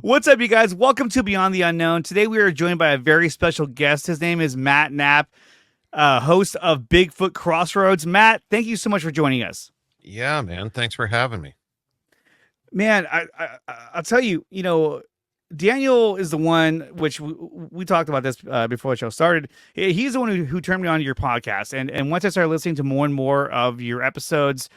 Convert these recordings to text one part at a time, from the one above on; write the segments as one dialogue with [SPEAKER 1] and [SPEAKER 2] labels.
[SPEAKER 1] What's up, you guys? Welcome to Beyond the Unknown. Today we are joined by a very special guest. His name is Matt Knapp, host of Bigfoot Crossroads. Matt, thank you so much for joining us.
[SPEAKER 2] Yeah, man. Thanks for having me.
[SPEAKER 1] Man, I'll tell you, Daniel is the one, which we talked about this before the show started. He's the one who turned me on to your podcast. And once I started listening to more and more of your episodes,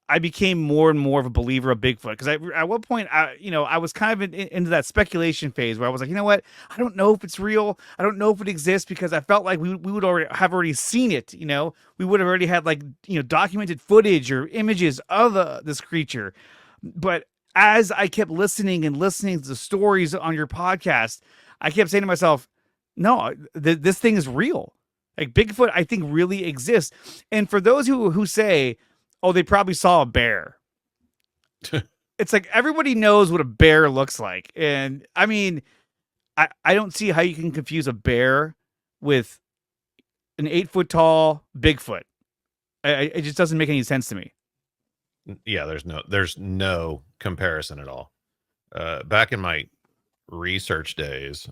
[SPEAKER 1] I became more and more of a believer of Bigfoot. Because at one point, I was kind of into that speculation phase where I was like, you know what? I don't know if it's real. I don't know if it exists, because I felt like we would already seen it. We would have already had documented footage or images of this creature. But as I kept listening and listening to the stories on your podcast, I kept saying to myself, no, this thing is real. Like, Bigfoot, I think, really exists. And for those who say, oh, they probably saw a bear, it's like everybody knows what a bear looks like. And I mean, I don't see how you can confuse a bear with an 8-foot tall Bigfoot. It just doesn't make any sense to me.
[SPEAKER 2] Yeah, there's no comparison at all. Back in my research days,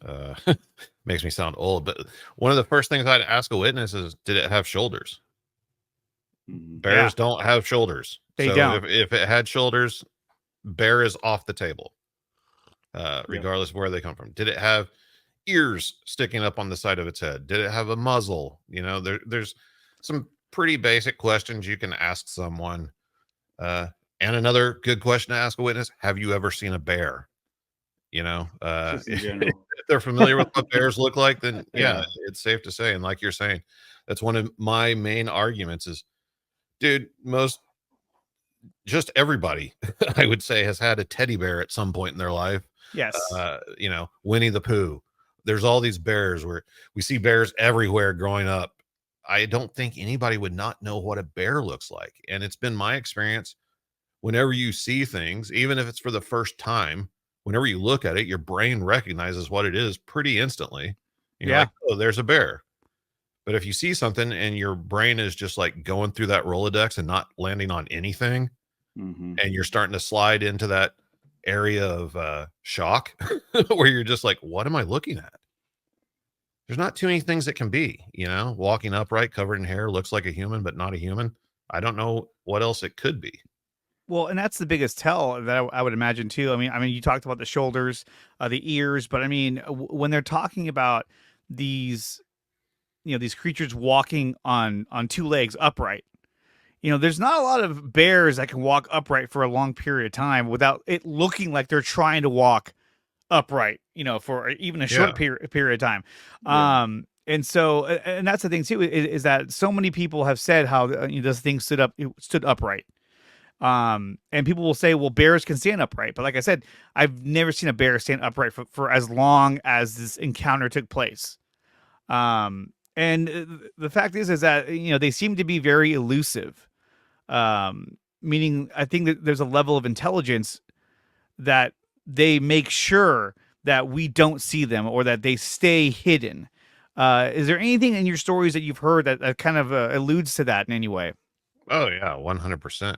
[SPEAKER 2] makes me sound old, but one of the first things I'd ask a witness is, did it have shoulders? Bears don't have shoulders.
[SPEAKER 1] They
[SPEAKER 2] so
[SPEAKER 1] don't.
[SPEAKER 2] If it had shoulders, bear is off the table, regardless of where they come from. Did it have ears sticking up on the side of its head? Did it have a muzzle? There's some pretty basic questions you can ask someone. And another good question to ask a witness: have you ever seen a bear? If they're familiar with what bears look like, then yeah, it's safe to say. And like you're saying, that's one of my main arguments is, dude, just everybody, I would say, has had a teddy bear at some point in their life.
[SPEAKER 1] Yes.
[SPEAKER 2] Winnie the Pooh. There's all these bears where we see bears everywhere growing up. I don't think anybody would not know what a bear looks like. And it's been my experience, whenever you see things, even if it's for the first time, whenever you look at it, your brain recognizes what it is pretty instantly. You're like, oh, there's a bear. But if you see something and your brain is just like going through that Rolodex and not landing on anything, and you're starting to slide into that area of shock where you're just like, what am I looking at? There's not too many things that can be, walking upright, covered in hair, looks like a human, but not a human. I don't know what else it could be.
[SPEAKER 1] Well, and that's the biggest tell that I would imagine too. I mean, you talked about the shoulders, the ears, but I mean, when they're talking about these, these creatures walking on two legs upright, there's not a lot of bears that can walk upright for a long period of time without it looking like they're trying to walk upright, for even a short period of time. And so, and that's the thing too, is that so many people have said how this thing stood upright. And people will say, well, bears can stand upright. But like I said, I've never seen a bear stand upright for as long as this encounter took place. And the fact is that, they seem to be very elusive. Meaning I think that there's a level of intelligence that they make sure that we don't see them, or that they stay hidden. Is there anything in your stories that you've heard that kind of alludes to that in any way?
[SPEAKER 2] Oh yeah, 100%.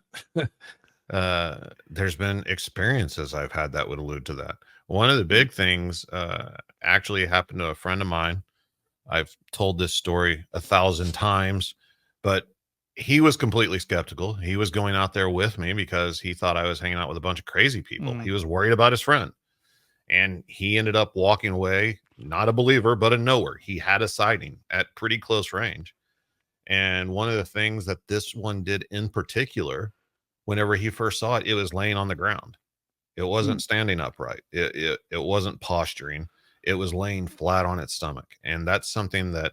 [SPEAKER 2] There's been experiences I've had that would allude to that. One of the big things actually happened to a friend of mine. I've told this story 1,000 times, but he was completely skeptical. He was going out there with me because he thought I was hanging out with a bunch of crazy people. He was worried about his friend, and he ended up walking away, not a believer, but a knower. He had a sighting at pretty close range. And one of the things that this one did in particular, whenever he first saw it, it was laying on the ground. It wasn't standing upright. It wasn't posturing. It was laying flat on its stomach. And that's something that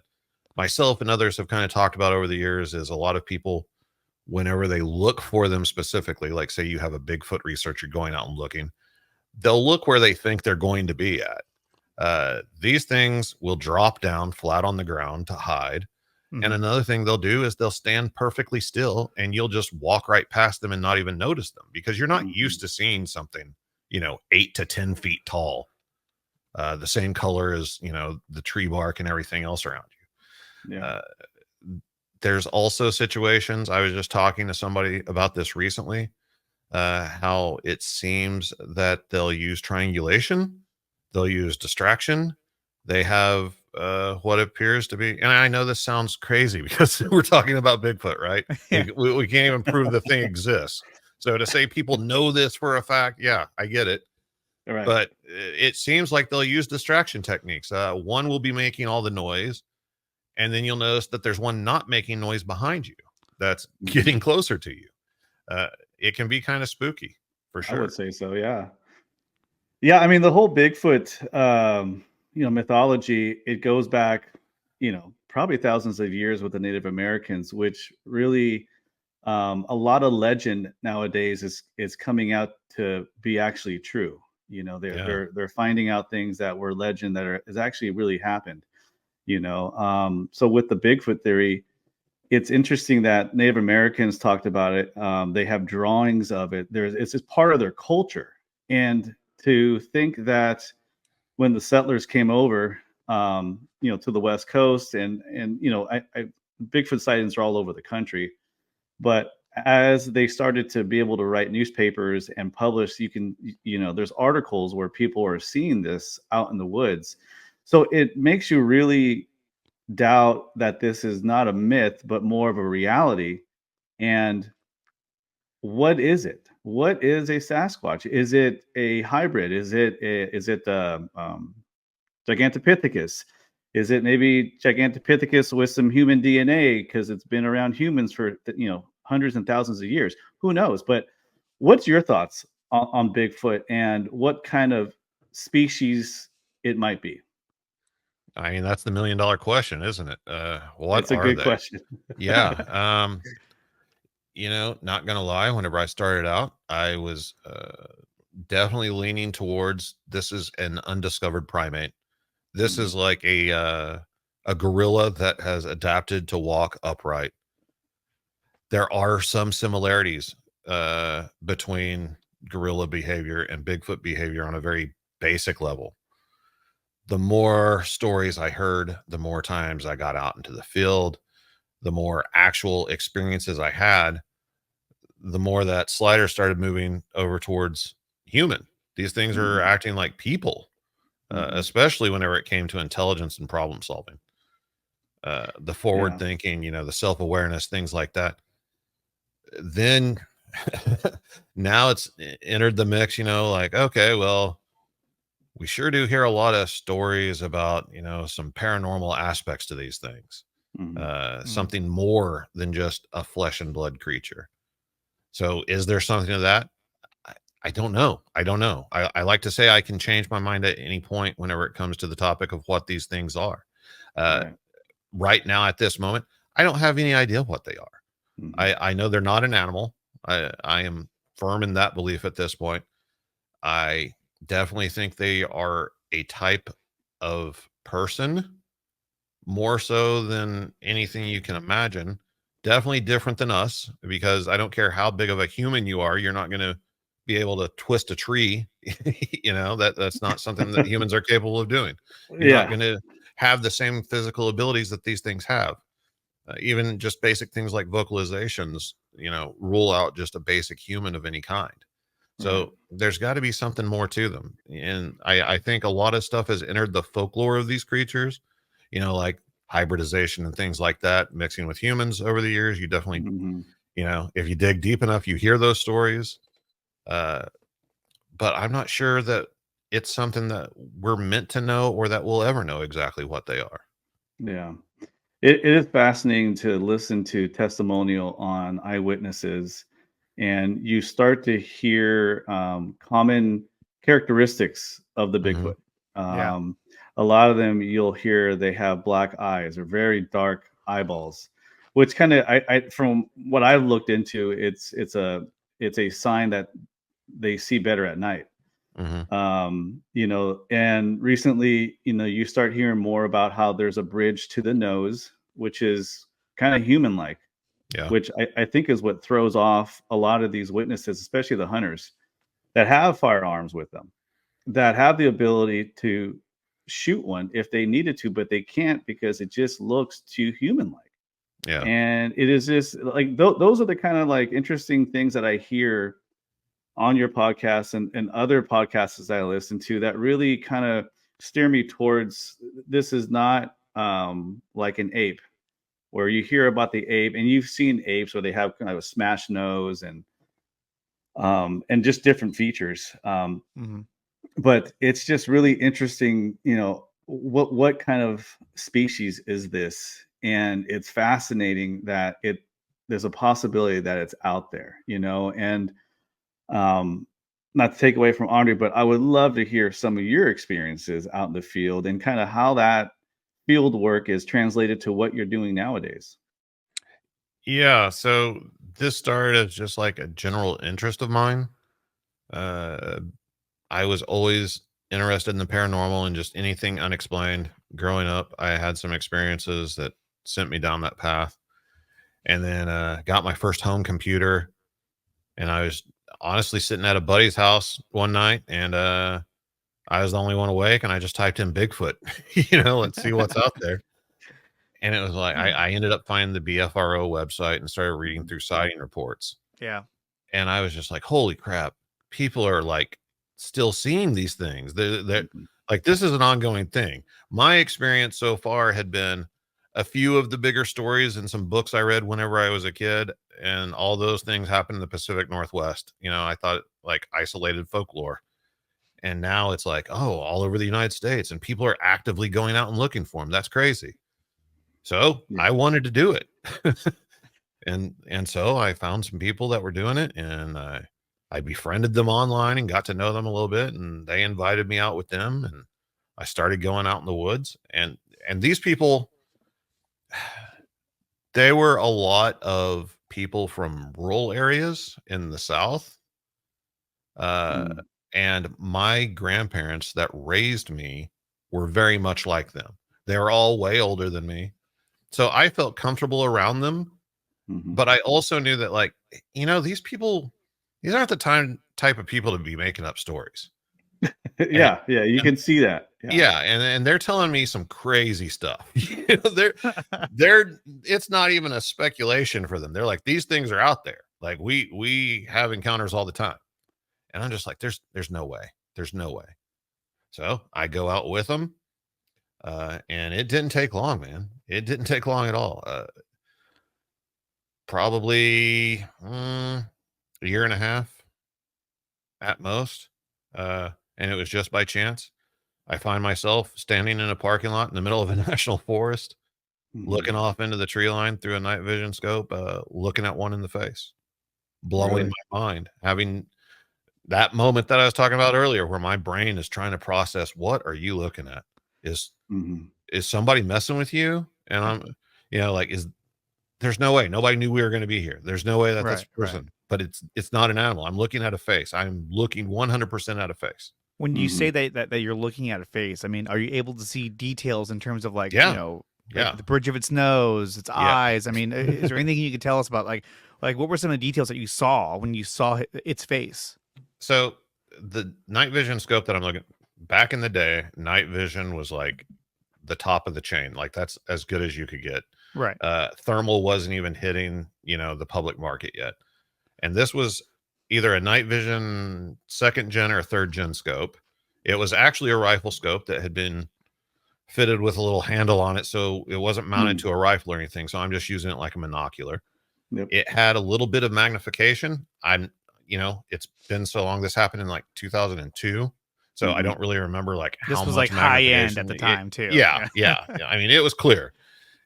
[SPEAKER 2] myself and others have kind of talked about over the years, is a lot of people, whenever they look for them specifically, like say you have a Bigfoot researcher going out and looking, they'll look where they think they're going to be at. These things will drop down flat on the ground to hide. And another thing they'll do is they'll stand perfectly still, and you'll just walk right past them and not even notice them, because you're not used to seeing something, 8 to 10 feet tall, the same color as, the tree bark and everything else around you. There's also situations, I was just talking to somebody about this recently. how it seems that they'll use triangulation, they'll use distraction. They have what appears to be, and I know this sounds crazy because we're talking about Bigfoot, right?
[SPEAKER 1] Yeah.
[SPEAKER 2] We can't even prove the thing exists. So to say people know this for a fact, yeah, I get it.
[SPEAKER 1] Right.
[SPEAKER 2] But it seems like they'll use distraction techniques. One will be making all the noise, and then you'll notice that there's one not making noise behind you that's getting closer to you. Uh, it can be kind of spooky for
[SPEAKER 3] I would
[SPEAKER 2] sure.
[SPEAKER 3] say so, yeah. Yeah, I mean, the whole Bigfoot, mythology, it goes back, probably thousands of years with the Native Americans, which really, a lot of legend nowadays is coming out to be actually true. They're
[SPEAKER 2] Yeah.
[SPEAKER 3] they're finding out things that were legend has actually really happened. So with the Bigfoot theory, it's interesting that Native Americans talked about it. They have drawings of it. It's just part of their culture. And to think that when the settlers came over, to the West Coast, and Bigfoot sightings are all over the country. But as they started to be able to write newspapers and publish, there's articles where people are seeing this out in the woods. So it makes you really doubt that this is not a myth, but more of a reality. And what is it? What is a Sasquatch? Is it a hybrid? Is it Gigantopithecus? Is it maybe Gigantopithecus with some human DNA because it's been around humans for hundreds and thousands of years? Who knows? But what's your thoughts on Bigfoot and what kind of species it might be?
[SPEAKER 2] I mean, that's the $1 million question, isn't it? What
[SPEAKER 3] It's a
[SPEAKER 2] are
[SPEAKER 3] good
[SPEAKER 2] they?
[SPEAKER 3] question.
[SPEAKER 2] Yeah. Not gonna lie, whenever I started out, I was definitely leaning towards this is an undiscovered primate. This is like a gorilla that has adapted to walk upright. There are some similarities between gorilla behavior and Bigfoot behavior on a very basic level. The more stories I heard, the more times I got out into the field, the more actual experiences I had, the more that slider started moving over towards human. These things are acting like people, especially whenever it came to intelligence and problem solving. The forward thinking, the self awareness, things like that. Then now it's entered the mix, like, okay, well, we sure do hear a lot of stories about, some paranormal aspects to these things. Something more than just a flesh and blood creature. So is there something to that? I don't know. I like to say I can change my mind at any point whenever it comes to the topic of what these things are. Right now, at this moment, I don't have any idea what they are. I know they're not an animal. I am firm in that belief at this point. I definitely think they are a type of person, more so than anything you can imagine. Definitely different than us, because I don't care how big of a human you are, you're not going to be able to twist a tree. That's not something that humans are capable of doing. You're not going to have the same physical abilities that these things have. Even just basic things like vocalizations, rule out just a basic human of any kind. So there's got to be something more to them. And I think a lot of stuff has entered the folklore of these creatures, like hybridization and things like that, mixing with humans over the years. You definitely, if you dig deep enough, you hear those stories. But I'm not sure that it's something that we're meant to know or that we'll ever know exactly what they are.
[SPEAKER 3] Yeah. It is fascinating to listen to testimonial on eyewitnesses, and you start to hear common characteristics of the Bigfoot. A lot of them you'll hear they have black eyes or very dark eyeballs, which kind of I from what I've looked into, it's a sign that they see better at night. And recently, you start hearing more about how there's a bridge to the nose, which is kind of human like, which I think is what throws off a lot of these witnesses, especially the hunters that have firearms with them, that have the ability to shoot one if they needed to, but they can't because it just looks too human like.
[SPEAKER 2] Yeah.
[SPEAKER 3] And it is just like those are the kind of like interesting things that I hear on your podcast and other podcasts that I listen to that really kind of steer me towards this is not like an ape where you hear about the ape and you've seen apes where they have kind of a smashed nose and just different features.
[SPEAKER 1] Mm-hmm.
[SPEAKER 3] But it's just really interesting, you know, what kind of species is this? And it's fascinating that there's a possibility that it's out there, you know, and um not to take away from Andre, but I would love to hear some of your experiences out in the field and kind of how that field work is translated to what you're doing nowadays.
[SPEAKER 2] Yeah, so this started as just like a general interest of mine. Uh, I was always interested in the paranormal and just anything unexplained. Growing up, I had some experiences that sent me down that path. And then got my first home computer, and I was honestly sitting at a buddy's house one night, and I was the only one awake, and I just typed in Bigfoot, let's see what's out there. And it was like I ended up finding the BFRO website and started reading through sighting reports.
[SPEAKER 1] Yeah.
[SPEAKER 2] And I was just like, holy crap, people are like still seeing these things. They're
[SPEAKER 3] Mhm.
[SPEAKER 2] like, this is an ongoing thing. My experience so far had been a few of the bigger stories and some books I read whenever I was a kid. And all those things happened in the Pacific Northwest. I thought like isolated folklore. And now it's like, oh, all over the United States. And people are actively going out and looking for them. That's crazy. So
[SPEAKER 3] Yeah.
[SPEAKER 2] I wanted to do it. And so I found some people that were doing it, and I befriended them online and got to know them a little bit, and they invited me out with them, and I started going out in the woods, and these people, they were a lot of people from rural areas in the South, uh,
[SPEAKER 3] Mm.
[SPEAKER 2] and my grandparents that raised me were very much like them. They were all way older than me, so I felt comfortable around them.
[SPEAKER 3] Mhm.
[SPEAKER 2] But I also knew that, like, these people, these aren't the type of people to be making up stories. And,
[SPEAKER 3] Yeah, yeah, you
[SPEAKER 2] and
[SPEAKER 3] can see that. Yeah.
[SPEAKER 2] yeah, and they're telling me some crazy stuff. They're it's not even a speculation for them. They're like, these things are out there. Like we have encounters all the time. And I'm just like, there's no way. There's no way. So I go out with them. And it didn't take long, man. It didn't take long at all. Probably a year and a half at most. And it was just by chance. I find myself standing in a parking lot in the middle of a national forest,
[SPEAKER 3] Mhm.
[SPEAKER 2] looking off into the tree line through a night vision scope, looking at one in the face, blowing
[SPEAKER 3] Really?
[SPEAKER 2] my mind, having that moment that I was talking about earlier, where my brain is trying to process, what are you looking at? Is
[SPEAKER 3] Mhm.
[SPEAKER 2] is somebody messing with you? And I'm, like, there's no way. Nobody knew we were going to be here. There's no way that that's
[SPEAKER 1] Right.
[SPEAKER 2] a
[SPEAKER 1] Right.
[SPEAKER 2] person, but it's not an animal. I'm looking at a face. I'm looking 100% at a face.
[SPEAKER 1] When you say
[SPEAKER 3] Mhm.
[SPEAKER 1] that you're looking at a face, I mean, are you able to see details in terms of like,
[SPEAKER 2] Yeah.
[SPEAKER 1] like
[SPEAKER 2] Yeah.
[SPEAKER 1] the bridge of its nose, its
[SPEAKER 2] Yeah.
[SPEAKER 1] eyes? I mean, is there anything you could tell us about like what were some of the details that you saw when you saw its face?
[SPEAKER 2] So the night vision scope that I'm looking back in the day, night vision was like the top of the chain. Like that's as good as you could get.
[SPEAKER 1] Right.
[SPEAKER 2] Thermal wasn't even hitting, the public market yet. And this was either a night vision second gen or third gen scope. It was actually a rifle scope that had been fitted with a little handle on it. So it wasn't mounted
[SPEAKER 3] Mm.
[SPEAKER 2] to a rifle or anything. So I'm just using it like a monocular.
[SPEAKER 3] Yep.
[SPEAKER 2] It had a little bit of magnification. It's been so long. This happened in like 2002. So I
[SPEAKER 3] Mhm.
[SPEAKER 2] don't really remember like how
[SPEAKER 1] This was like
[SPEAKER 2] much
[SPEAKER 1] high end at
[SPEAKER 2] magnification
[SPEAKER 1] the time too.
[SPEAKER 2] yeah,
[SPEAKER 1] Yeah.
[SPEAKER 2] yeah, yeah. I mean, it was clear.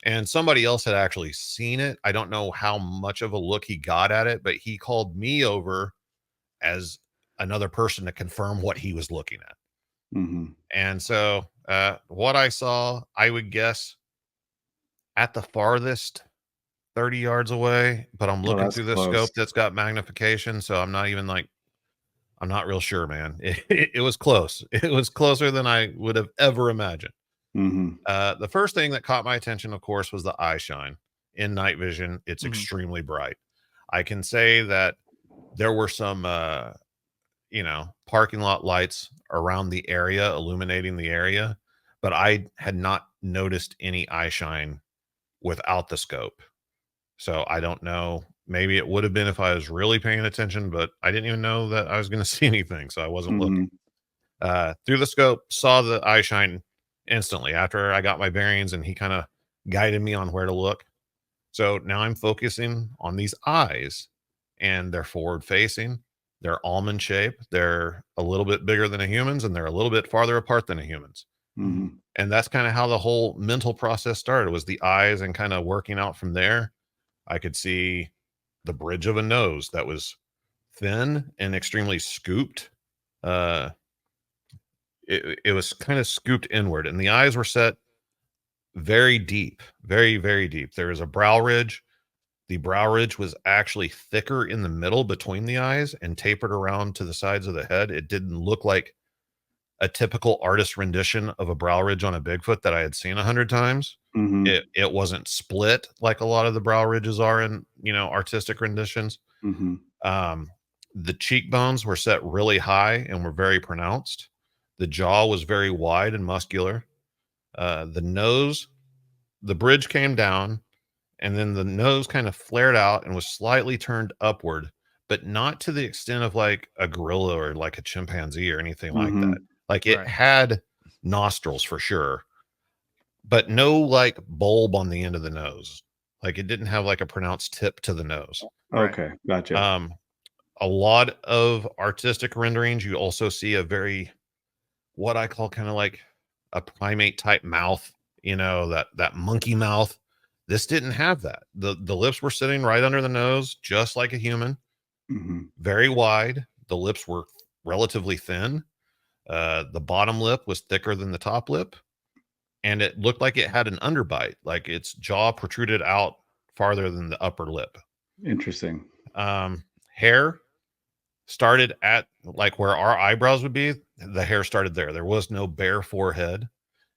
[SPEAKER 2] And somebody else had actually seen it. I don't know how much of a look he got at it, but he called me over as another person to confirm what he was looking at.
[SPEAKER 3] Mhm.
[SPEAKER 2] And so what I saw, I would guess at the farthest 30 yards away, but I'm
[SPEAKER 3] Oh,
[SPEAKER 2] looking
[SPEAKER 3] that's
[SPEAKER 2] through the
[SPEAKER 3] close.
[SPEAKER 2] scope that's got magnification. So I'm not even like, I'm not real sure, man. It was close. It was closer than I would have ever imagined.
[SPEAKER 3] Mhm.
[SPEAKER 2] The first thing that caught my attention, of course, was the eye shine. In night vision, it's
[SPEAKER 1] Mhm.
[SPEAKER 2] extremely bright. I can say that there were some, parking lot lights around the area, illuminating the area, but I had not noticed any eye shine without the scope. So I don't know Maybe it would have been if I was really paying attention, but I didn't even know that I was going to see anything, so I wasn't looking. Through the scope, saw the eye shine instantly after I got my bearings, and he kind of guided me on where to look. So now I'm focusing on these eyes, and they're forward facing. They're almond shaped. They're a little bit bigger than a human's, and they're a little bit farther apart than a human's. And that's kind of how the whole mental process started, was the eyes, and kind of working out from there. I could see the bridge of a nose that was thin and extremely scooped. It was kind of scooped inward, and the eyes were set very deep, very, very deep. There was a brow ridge. The brow ridge was actually thicker in the middle between the eyes and tapered around to the sides of the head. It didn't look like a typical artist rendition of a brow ridge on a Bigfoot that I had seen 100 times. It wasn't split like a lot of the brow ridges are in, artistic renditions. The cheekbones were set really high and were very pronounced. The jaw was very wide and muscular. The nose, the bridge came down, and then the nose kind of flared out and was slightly turned upward, but not to the extent of like a gorilla or like a chimpanzee or anything like that. Like it had nostrils for sure, but no like bulb on the end of the nose. Like it didn't have like a pronounced tip to the nose.
[SPEAKER 3] Okay, gotcha.
[SPEAKER 2] A lot of artistic renderings, you also see a very, what I call kind of like a primate type mouth, that monkey mouth. This didn't have that. The lips were sitting right under the nose, just like a human, very wide. The lips were relatively thin. The bottom lip was thicker than the top lip, and it looked like it had an underbite, like its jaw protruded out farther than the upper lip.
[SPEAKER 3] Interesting.
[SPEAKER 2] Hair started at like where our eyebrows would be. The hair started there. There was no bare forehead.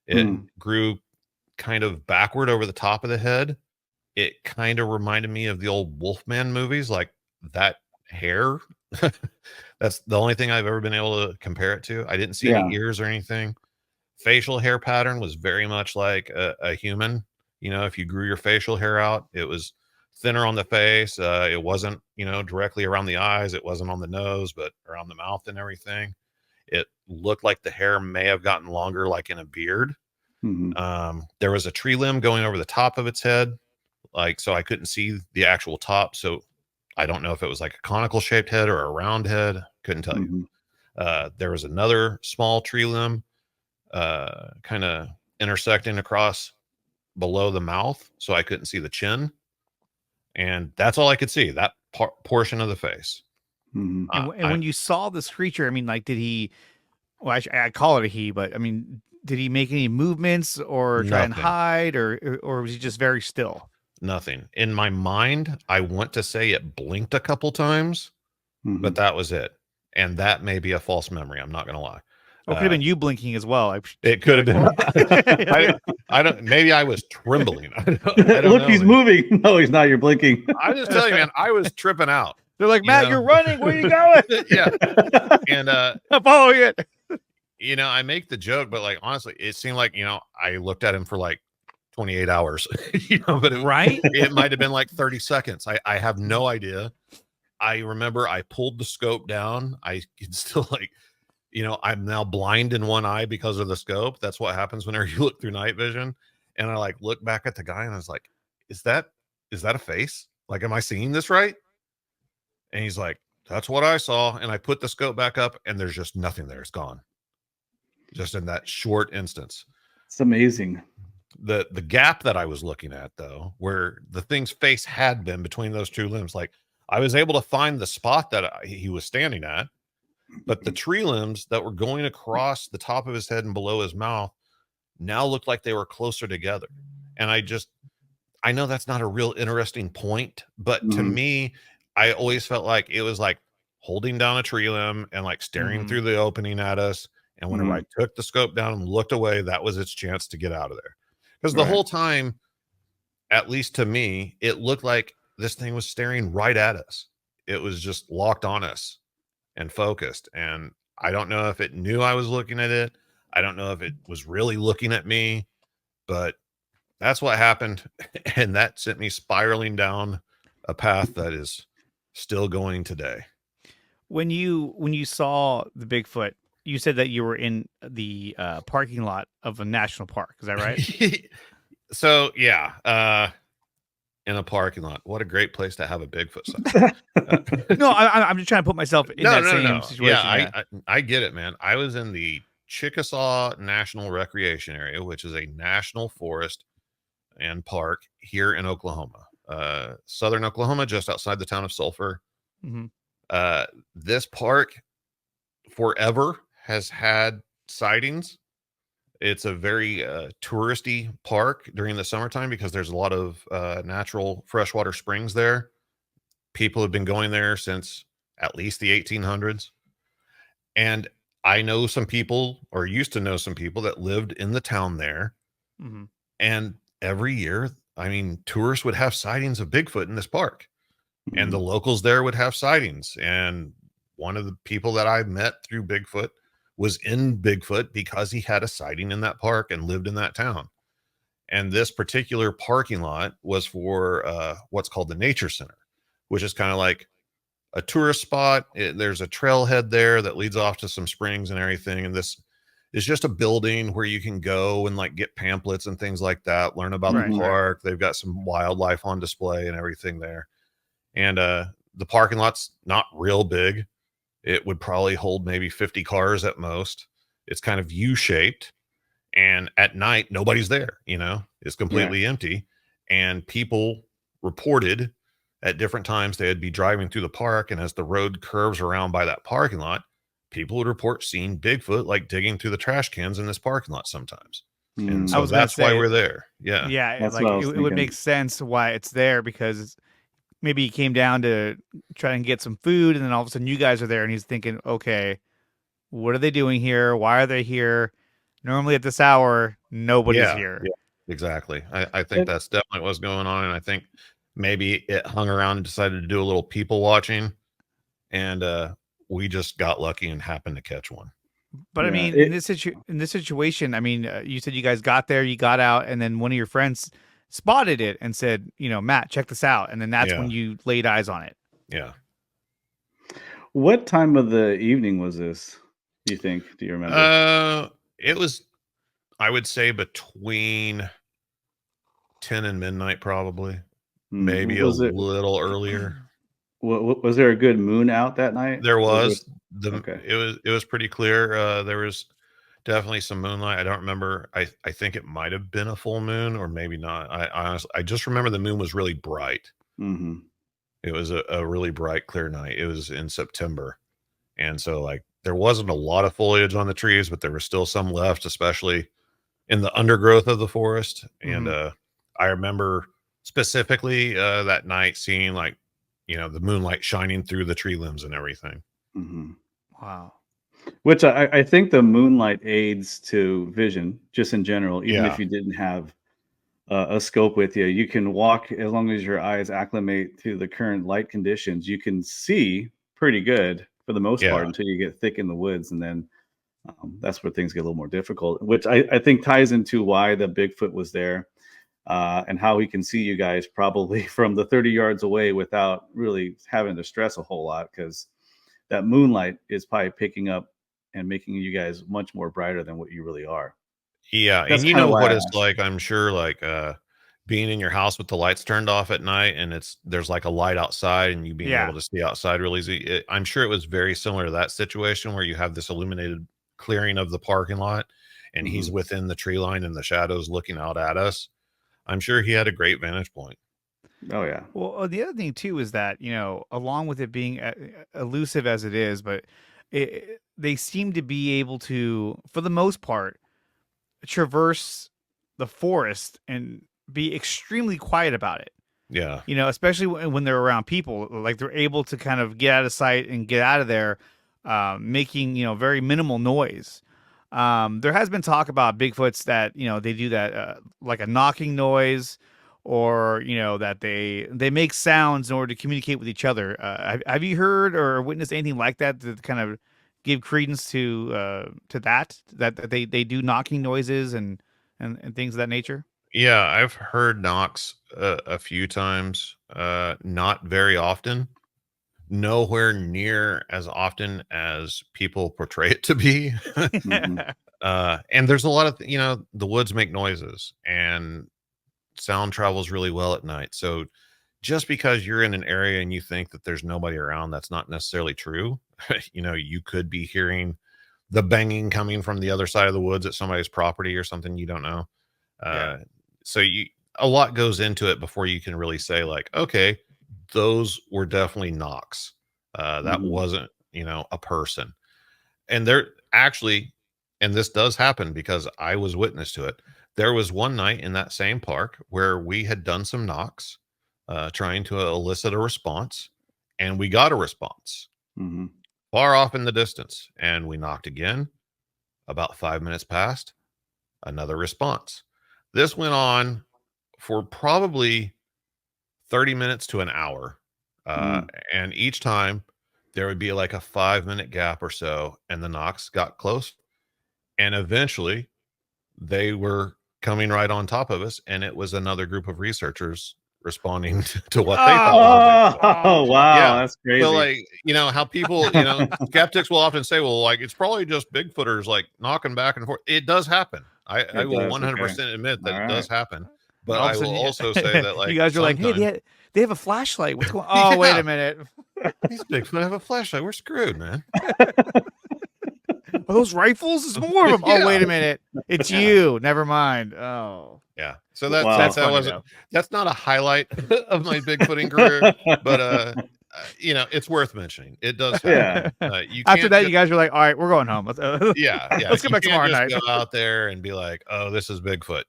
[SPEAKER 2] It grew kind of backward over the top of the head. It kind of reminded me of the old Wolfman movies, like that hair. That's the only thing I've ever been able to compare it to. I didn't see any ears or anything. Facial hair pattern was very much like a human. If you grew your facial hair out, it was thinner on the face. It wasn't, directly around the eyes. It wasn't on the nose, but around the mouth and everything. It looked like the hair may have gotten longer, like in a beard. There was a tree limb going over the top of its head, like, so I couldn't see the actual top. So I don't know if it was like a conical shaped head or a round head. Couldn't tell you. There was another small tree limb, kind of intersecting across below the mouth. So I couldn't see the chin. And that's all I could see, that portion of the face.
[SPEAKER 1] And when you saw this creature, I mean, like, did he, well, I call it a he, but I mean, did he make any movements or try and hide, or was he just very still?
[SPEAKER 2] Nothing. In my mind, I want to say it blinked a couple times, but that was it. And that may be a false memory. I'm not going to lie.
[SPEAKER 1] It could have been you blinking as well.
[SPEAKER 2] It could have been. I don't. Maybe I was trembling. I don't
[SPEAKER 3] Look,
[SPEAKER 2] know,
[SPEAKER 3] he's
[SPEAKER 2] man.
[SPEAKER 3] moving. No, he's not. You're blinking.
[SPEAKER 2] I just tell you, man, I was tripping out.
[SPEAKER 1] They're like, Matt, you're running. Where are you going?
[SPEAKER 2] Yeah. And
[SPEAKER 1] I'm following it.
[SPEAKER 2] I make the joke, but like honestly, it seemed like I looked at him for like 28 hours. But it might have been like 30 seconds. I have no idea. I remember I pulled the scope down. I can still like. I'm now blind in one eye because of the scope. That's what happens whenever you look through night vision. And I like look back at the guy and I was like, is that a face? Like, am I seeing this right? And he's like, that's what I saw. And I put the scope back up and there's just nothing there. It's gone. Just in that short instance.
[SPEAKER 3] It's amazing.
[SPEAKER 2] The gap that I was looking at, though, where the thing's face had been between those two limbs, like I was able to find the spot that he was standing at. But the tree limbs that were going across the top of his head and below his mouth now looked like they were closer together. And I know that's not a real interesting point, but to me, I always felt like it was like holding down a tree limb and like staring through the opening at us. And whenever I took the scope down and looked away, that was its chance to get out of there. Because the whole time, at least to me, it looked like this thing was staring right at us. It was just locked on us and focused. And I don't know if it knew I was looking at it. I don't know if it was really looking at me, but that's what happened. And that sent me spiraling down a path that is still going today.
[SPEAKER 1] When you saw the Bigfoot, you said that you were in the parking lot of a national park. Is that right?
[SPEAKER 2] So yeah, in a parking lot. What a great place to have a Bigfoot sign.
[SPEAKER 1] No, I'm just trying to put myself in that same situation.
[SPEAKER 2] Yeah, I get it, man. I was in the Chickasaw National Recreation Area, which is a national forest and park here in Oklahoma, southern Oklahoma, just outside the town of Sulphur.
[SPEAKER 1] Mm-hmm.
[SPEAKER 2] This park forever has had sightings. It's a very touristy park during the summertime because there's a lot of natural freshwater springs there. People have been going there since at least the 1800s. And I know some people, or used to know some people, that lived in the town there.
[SPEAKER 1] Mm-hmm.
[SPEAKER 2] And every year, I mean, tourists would have sightings of Bigfoot in this park.
[SPEAKER 3] Mm-hmm.
[SPEAKER 2] And the locals there would have sightings. And one of the people that I met through Bigfoot was in Bigfoot because he had a sighting in that park and lived in that town. And this particular parking lot was for what's called the Nature Center, which is kind of like a tourist spot. There's a trailhead there that leads off to some springs and everything. And this is just a building where you can go and like get pamphlets and things like that, learn about
[SPEAKER 1] Right,
[SPEAKER 2] the
[SPEAKER 1] right.
[SPEAKER 2] park. They've got some wildlife on display and everything there. And the parking lot's not real big. It would probably hold maybe 50 cars at most. It's kind of U-shaped. And at night, nobody's there, you know, it's completely empty. And people reported at different times they'd be driving through the park. And as the road curves around by that parking lot, people would report seeing Bigfoot like digging through the trash cans in this parking lot sometimes. And
[SPEAKER 3] Mm.
[SPEAKER 1] I
[SPEAKER 2] so
[SPEAKER 1] was gonna
[SPEAKER 2] that's why
[SPEAKER 1] say,
[SPEAKER 2] we're there. Yeah.
[SPEAKER 1] Yeah,
[SPEAKER 3] That's
[SPEAKER 1] like
[SPEAKER 3] what I was
[SPEAKER 1] it would
[SPEAKER 3] thinking.
[SPEAKER 1] make sense why it's there, because maybe he came down to try and get some food, and then all of a sudden you guys are there, and he's thinking, okay, what are they doing here? Why are they here? Normally at this hour, nobody's here.
[SPEAKER 2] Yeah, exactly. I think that's definitely what's going on. And I think maybe it hung around and decided to do a little people watching. And we just got lucky and happened to catch one.
[SPEAKER 1] But I
[SPEAKER 3] Yeah,
[SPEAKER 1] mean, in this situation, I mean, you said you guys got there, you got out, and then one of your friends spotted it and said, you know, Matt, check this out, and then that's when you laid eyes on it.
[SPEAKER 2] Yeah.
[SPEAKER 3] What time of the evening was this, do you think? Do you remember?
[SPEAKER 2] It was, I would say, between 10 and midnight, probably. Maybe
[SPEAKER 3] Was
[SPEAKER 2] a
[SPEAKER 3] it
[SPEAKER 2] little earlier.
[SPEAKER 3] was there a good moon out that night?
[SPEAKER 2] There was.
[SPEAKER 3] Okay.
[SPEAKER 2] It was pretty clear. There was definitely some moonlight. I don't remember. I think it might have been a full moon or maybe not. I honestly, I just remember the moon was really bright.
[SPEAKER 3] Mm-hmm.
[SPEAKER 2] It was a really bright, clear night. It was in September. And so like there wasn't a lot of foliage on the trees, but there was still some left, especially in the undergrowth of the forest. And I remember specifically that night seeing like, you know, the moonlight shining through the tree limbs and everything.
[SPEAKER 3] Mm-hmm.
[SPEAKER 1] Wow.
[SPEAKER 3] Which I think the moonlight aids to vision just in general, even if you didn't have a scope with you. You can walk, as long as your eyes acclimate to the current light conditions, you can see pretty good for the most part until you get thick in the woods. And then that's where things get a little more difficult, which I think ties into why the Bigfoot was there and how he can see you guys probably from the 30 yards away without really having to stress a whole lot, because that moonlight is probably picking up and making you guys much more brighter than what you really are.
[SPEAKER 2] Yeah.
[SPEAKER 3] That's
[SPEAKER 2] And you
[SPEAKER 3] kinda
[SPEAKER 2] know
[SPEAKER 3] why
[SPEAKER 2] what
[SPEAKER 3] I
[SPEAKER 2] it's
[SPEAKER 3] asked.
[SPEAKER 2] like, I'm sure, like being in your house with the lights turned off at night and there's like a light outside and you being able to see outside really easy. I'm sure it was very similar to that situation where you have this illuminated clearing of the parking lot and he's within the tree line in the shadows looking out at us. I'm sure he had a great vantage point.
[SPEAKER 3] Oh yeah.
[SPEAKER 1] Well, the other thing too is that, you know, along with it being elusive as it is, but they seem to be able to, for the most part, traverse the forest and be extremely quiet about it.
[SPEAKER 2] Yeah.
[SPEAKER 1] You know, especially when they're around people, like they're able to kind of get out of sight and get out of there, making, you know, very minimal noise. There has been talk about Bigfoots that, you know, they do that like a knocking noise, or, you know, that they make sounds in order to communicate with each other. Have you heard or witnessed anything like that to kind of give credence to that they do knocking noises and things of that nature?
[SPEAKER 2] Yeah, I've heard knocks a few times, not very often, nowhere near as often as people portray it to be. And there's a lot of, the woods make noises and sound travels really well at night. So just because you're in an area and you think that there's nobody around, that's not necessarily true. You could be hearing the banging coming from the other side of the woods at somebody's property or something you don't know.
[SPEAKER 1] Yeah.
[SPEAKER 2] So a lot goes into it before you can really say like, okay, those were definitely knocks. That wasn't, a person. And there actually, and this does happen because I was witness to it. There was one night in that same park where we had done some knocks, trying to elicit a response, and we got a response far off in the distance. And we knocked again. About 5 minutes passed, another response. This went on for probably 30 minutes to an hour. And each time there would be like a 5-minute gap or so, and the knocks got close. And eventually they were coming right on top of us, and it was another group of researchers responding to what they thought was a big.
[SPEAKER 3] Oh, wow. That's crazy.
[SPEAKER 2] So like, how people, skeptics will often say, well, like, it's probably just Bigfooters like knocking back and forth. It does happen. I will 100% admit that it does happen. But I will also say that, like,
[SPEAKER 1] you guys are like, hey, they have a flashlight. What's going on? Oh, wait a minute.
[SPEAKER 2] These Bigfoot have a flashlight. We're screwed, man.
[SPEAKER 1] Are those rifles? There's more of them. Oh, wait a minute. It's you. Never mind. Oh.
[SPEAKER 2] Yeah. So that's not a highlight of my Bigfooting career, but it's worth mentioning. It does happen.
[SPEAKER 1] After that, you guys are like, all right, we're going home. Let's
[SPEAKER 2] get back tomorrow night. Go out there and be like, oh, this is Bigfoot,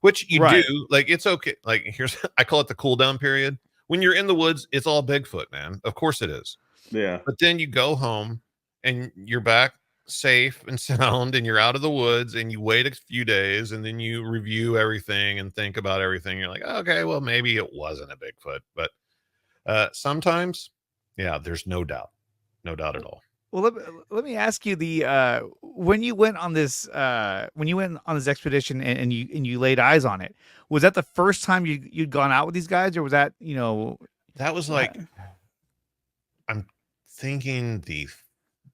[SPEAKER 2] which you do. Like, it's okay. Like, I call it the cool down period. When you're in the woods, it's all Bigfoot, man. Of course it is.
[SPEAKER 3] Yeah.
[SPEAKER 2] But then you go home and you're back safe and sound, and you're out of the woods, and you wait a few days, and then you review everything and think about everything. You're like, okay, well, maybe it wasn't a Bigfoot, but sometimes, there's no doubt at all.
[SPEAKER 1] Well, let me ask you when you went on this expedition and you laid eyes on it, was that the first time you'd gone out with these guys, or was that
[SPEAKER 2] that was like, I'm thinking the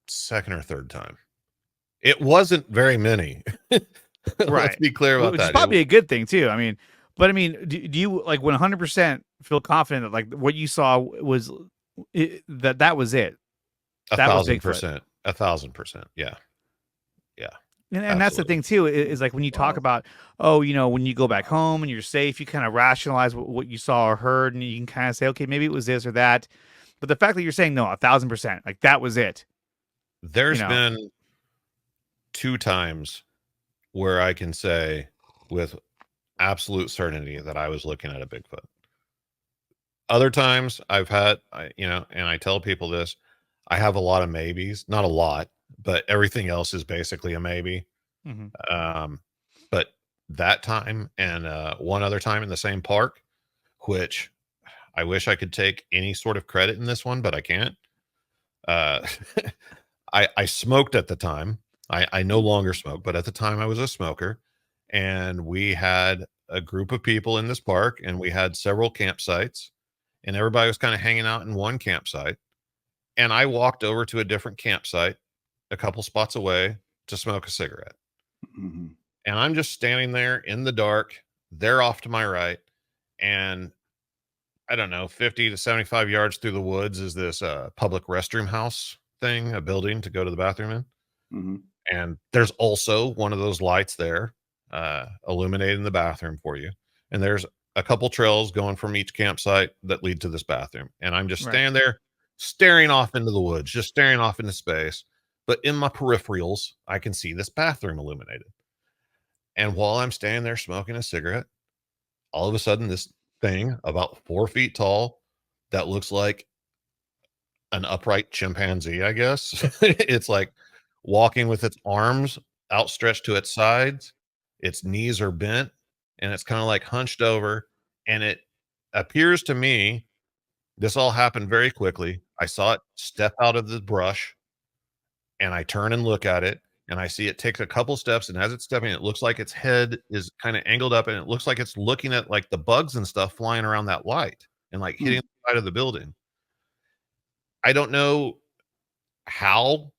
[SPEAKER 2] second or third time. It wasn't very many. Let's be clear about that.
[SPEAKER 1] It's probably a good thing too. Do you like 100% feel confident that like what you saw was that was it?
[SPEAKER 2] 1,000%. 1,000%. Yeah.
[SPEAKER 1] And that's the thing too, is like when you talk about, when you go back home and you're safe, you kind of rationalize what you saw or heard, and you can kind of say, okay, maybe it was this or that. But the fact that you're saying no, 1,000%, like that was it.
[SPEAKER 2] There's been 2 times where I can say with absolute certainty that I was looking at a Bigfoot. Other times I've had, and I tell people this, I have a lot of maybes, not a lot, but everything else is basically a maybe. But that time and one other time in the same park, which I wish I could take any sort of credit in this one, but I can't. I smoked at the time. I no longer smoke, but at the time I was a smoker, and we had a group of people in this park, and we had several campsites, and everybody was kind of hanging out in one campsite. And I walked over to a different campsite a couple spots away to smoke a cigarette. And I'm just standing there in the dark. They're off to my right. And I don't know, 50 to 75 yards through the woods is this public restroom house thing, a building to go to the bathroom in. And there's also one of those lights there illuminating the bathroom for you. And there's a couple trails going from each campsite that lead to this bathroom. And I'm just standing there staring off into the woods, just staring off into space. But in my peripherals, I can see this bathroom illuminated. And while I'm standing there smoking a cigarette, all of a sudden this thing about 4 feet tall that looks like an upright chimpanzee, I guess. It's like walking with its arms outstretched to its sides. Its knees are bent, and it's kind of like hunched over. And it appears to me, this all happened very quickly. I saw it step out of the brush, and I turn and look at it, and I see it takes a couple steps, and as it's stepping, it looks like its head is kind of angled up, and it looks like it's looking at like the bugs and stuff flying around that light and like hitting the side of the building. I don't know how.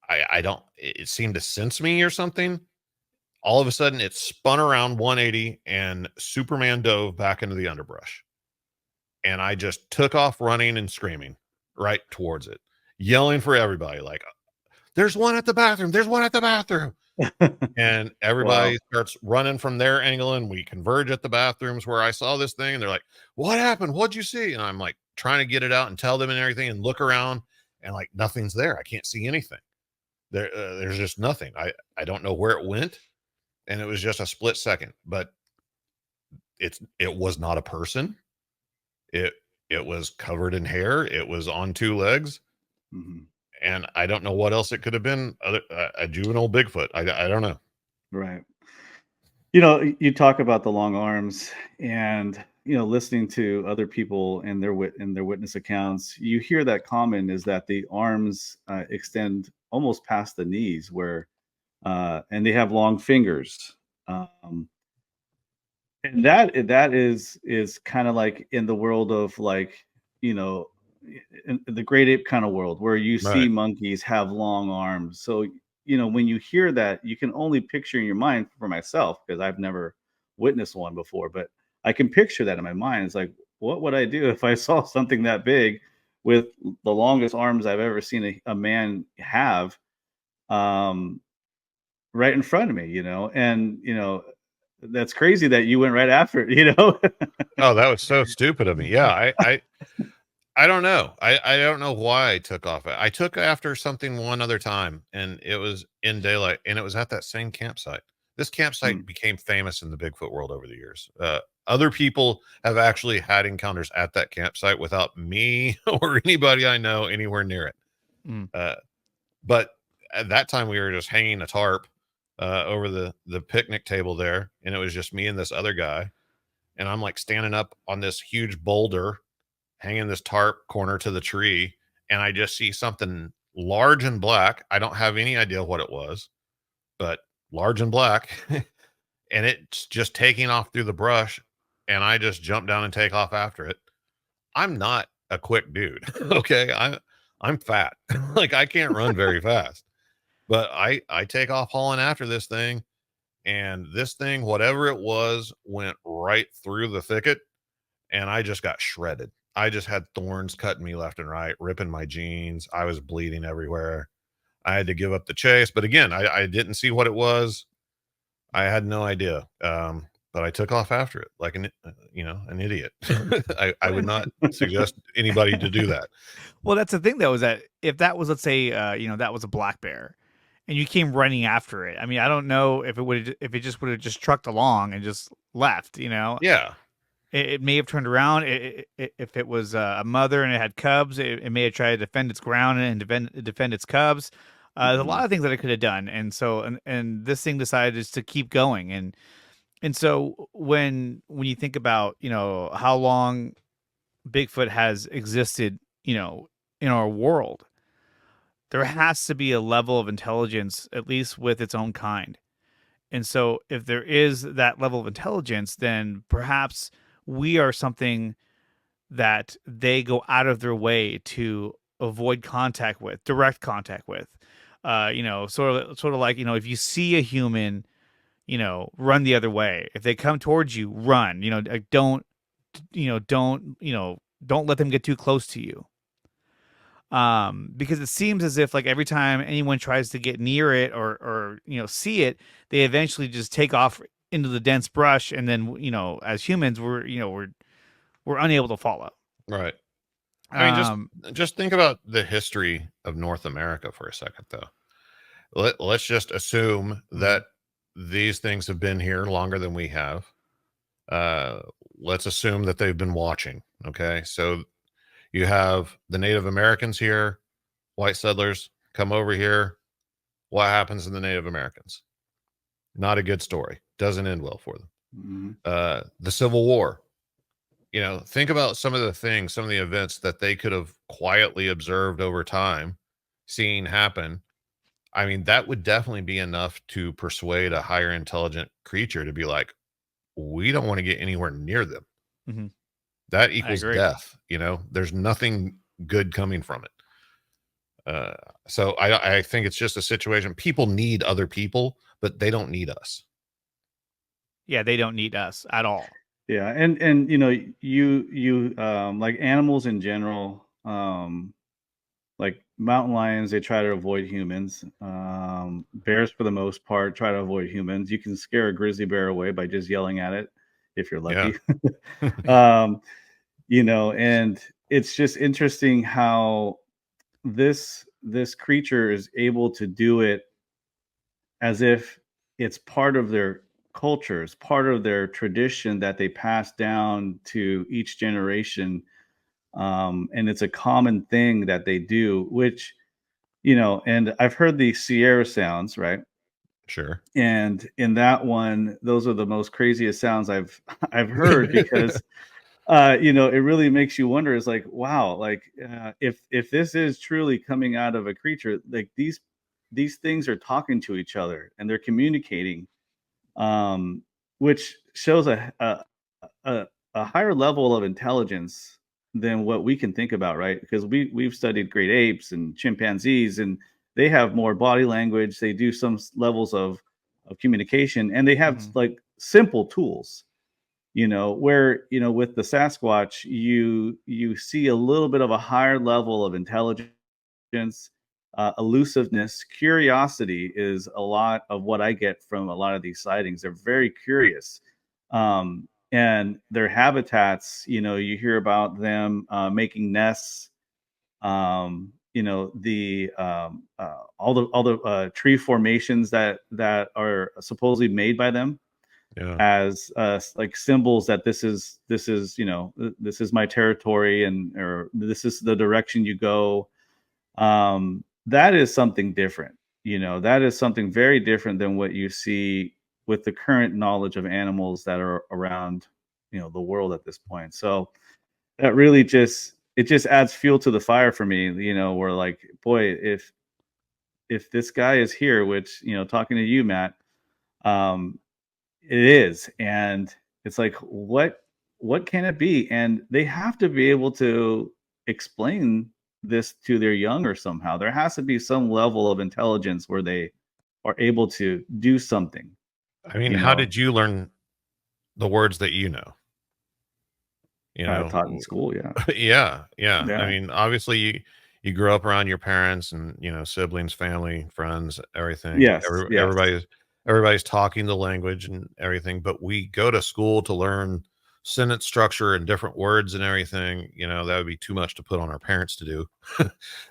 [SPEAKER 2] I don't. It seemed to sense me or something. All of a sudden, it spun around 180 and Superman dove back into the underbrush. And I just took off running and screaming right towards it, yelling for everybody, like, there's one at the bathroom. There's one at the bathroom. And everybody starts running from their angle, and we converge at the bathrooms where I saw this thing. And they're like, what happened? What'd you see? And I'm like trying to get it out and tell them and everything and look around, and like nothing's there. I can't see anything. There's just nothing. I don't know where it went. And it was just a split second, but it was not a person. It was covered in hair. It was on two legs. And I don't know what else it could have been. A juvenile Bigfoot. I don't know.
[SPEAKER 3] Right. You know, you talk about the long arms, and listening to other people and their witness accounts, you hear that common is that the arms extend almost past the knees, where and they have long fingers. And that is kind of like in the world of like, in the great ape kind of world, where you see
[SPEAKER 2] Right.
[SPEAKER 3] monkeys have long arms. So, when you hear that, you can only picture in your mind, for myself, because I've never witnessed one before, but I can picture that in my mind. It's like, what would I do if I saw something that big with the longest arms I've ever seen a man have, right in front of me, and that's crazy that you went right after it.
[SPEAKER 2] Oh, that was so stupid of me. Yeah, I don't know. I don't know why I took off. I took after something one other time, and it was in daylight, and it was at that same campsite. This campsite became famous in the Bigfoot world over the years. Other people have actually had encounters at that campsite without me or anybody I know anywhere near it. But at that time, we were just hanging a tarp over the picnic table there, and it was just me and this other guy. And I'm like standing up on this huge boulder, hanging this tarp corner to the tree, and I just see something large and black. I don't have any idea what it was, but large and black. And it's just taking off through the brush, and I just jump down and take off after it. I'm not a quick dude. Okay. I'm fat. Like I can't run very fast. But I take off hauling after this thing, and this thing, whatever it was, went right through the thicket, and I just got shredded. I just had thorns cutting me left and right, ripping my jeans. I was bleeding everywhere. I had to give up the chase. But again, I didn't see what it was. I had no idea. But I took off after it like an idiot. I would not suggest anybody to do that.
[SPEAKER 1] Well, that's the thing though, is that if that was, let's say, that was a black bear, and you came running after it. I mean, I don't know if it just would have just trucked along and just left.
[SPEAKER 2] Yeah.
[SPEAKER 1] It may have turned around. If it was a mother and it had cubs, it may have tried to defend its ground and defend its cubs. There's a lot of things that it could have done, and so and this thing decided just to keep going, and so when you think about how long Bigfoot has existed, in our world, there has to be a level of intelligence, at least with its own kind. And so if there is that level of intelligence, then perhaps we are something that they go out of their way to avoid direct contact with. Sort of like, if you see a human, run the other way. If they come towards you, run. Don't let them get too close to you. Because it seems as if like every time anyone tries to get near it or see it, they eventually just take off into the dense brush, and then as humans we're unable to follow.
[SPEAKER 2] Right. I mean, just think about the history of North America for a second, though. Let's just assume that these things have been here longer than we have. Let's assume that they've been watching. Okay, so you have the Native Americans here, white settlers come over here. What happens to the Native Americans? Not a good story. Doesn't end well for them. The Civil War. Think about some of the events that they could have quietly observed over time, seeing happen. I mean, that would definitely be enough to persuade a higher intelligent creature to be like, we don't want to get anywhere near them.
[SPEAKER 1] Mhm.
[SPEAKER 2] That
[SPEAKER 1] I
[SPEAKER 2] equals
[SPEAKER 1] agree.
[SPEAKER 2] death. You know, there's nothing good coming from it. So I think it's just a situation. People need other people, but they don't need us.
[SPEAKER 1] Yeah, they don't need us at all.
[SPEAKER 3] Yeah, and you know, you like animals in general, like mountain lions, they try to avoid humans. Bears, for the most part, try to avoid humans. You can scare a grizzly bear away by just yelling at it, if you're
[SPEAKER 2] Yeah.
[SPEAKER 3] lucky. um, you know, and it's just interesting how this creature is able to do it as if it's part of their culture, it's part of their tradition that they pass down to each generation. And it's a common thing that they do, which, you know, and I've heard the Sierra sounds, right?
[SPEAKER 2] Sure.
[SPEAKER 3] And in that one, those are the most craziest sounds I've I've heard because you know, it really makes you wonder. It's like, wow, like if this is truly coming out of a creature, like these things are talking to each other and they're communicating, which shows a a higher level of intelligence than what we can think about, right? Because we've studied great apes and chimpanzees, and they have more body language. They do some levels of communication, and they have
[SPEAKER 1] Mhm.
[SPEAKER 3] like simple tools. You know, where you know with the Sasquatch, you see a little bit of a higher level of intelligence, elusiveness, curiosity is a lot of what I get from a lot of these sightings. They're very curious. And their habitats, you know, you hear about them making nests. You know, the all the tree formations that are supposedly made by them
[SPEAKER 2] Yeah.
[SPEAKER 3] as like symbols that this is you know this is my territory and or this is the direction you go. That is something different. You know, that is something very different than what you see with the current knowledge of animals that are around, you know, the world at this point. So that really just it just adds fuel to the fire for me. You know, where like, boy, if this guy is here, which you know, talking to you, Matt, um, it is, and it's like, what can it be? And they have to be able to explain this to their younger somehow. There has to be some level of intelligence where they are able to do something,
[SPEAKER 2] I mean,
[SPEAKER 3] you
[SPEAKER 2] how
[SPEAKER 3] know,
[SPEAKER 2] did you learn the words that you know? You
[SPEAKER 3] taught in
[SPEAKER 2] know,
[SPEAKER 3] school. Yeah.
[SPEAKER 2] yeah, yeah. I
[SPEAKER 3] Yeah.
[SPEAKER 2] mean, obviously you grew up around your parents and, you know, siblings, family, friends, everything.
[SPEAKER 3] Yes. Yes.
[SPEAKER 2] Everybody's talking the language and everything, but we go to school to learn sentence structure and different words and everything. You know, that would be too much to put on our parents to do.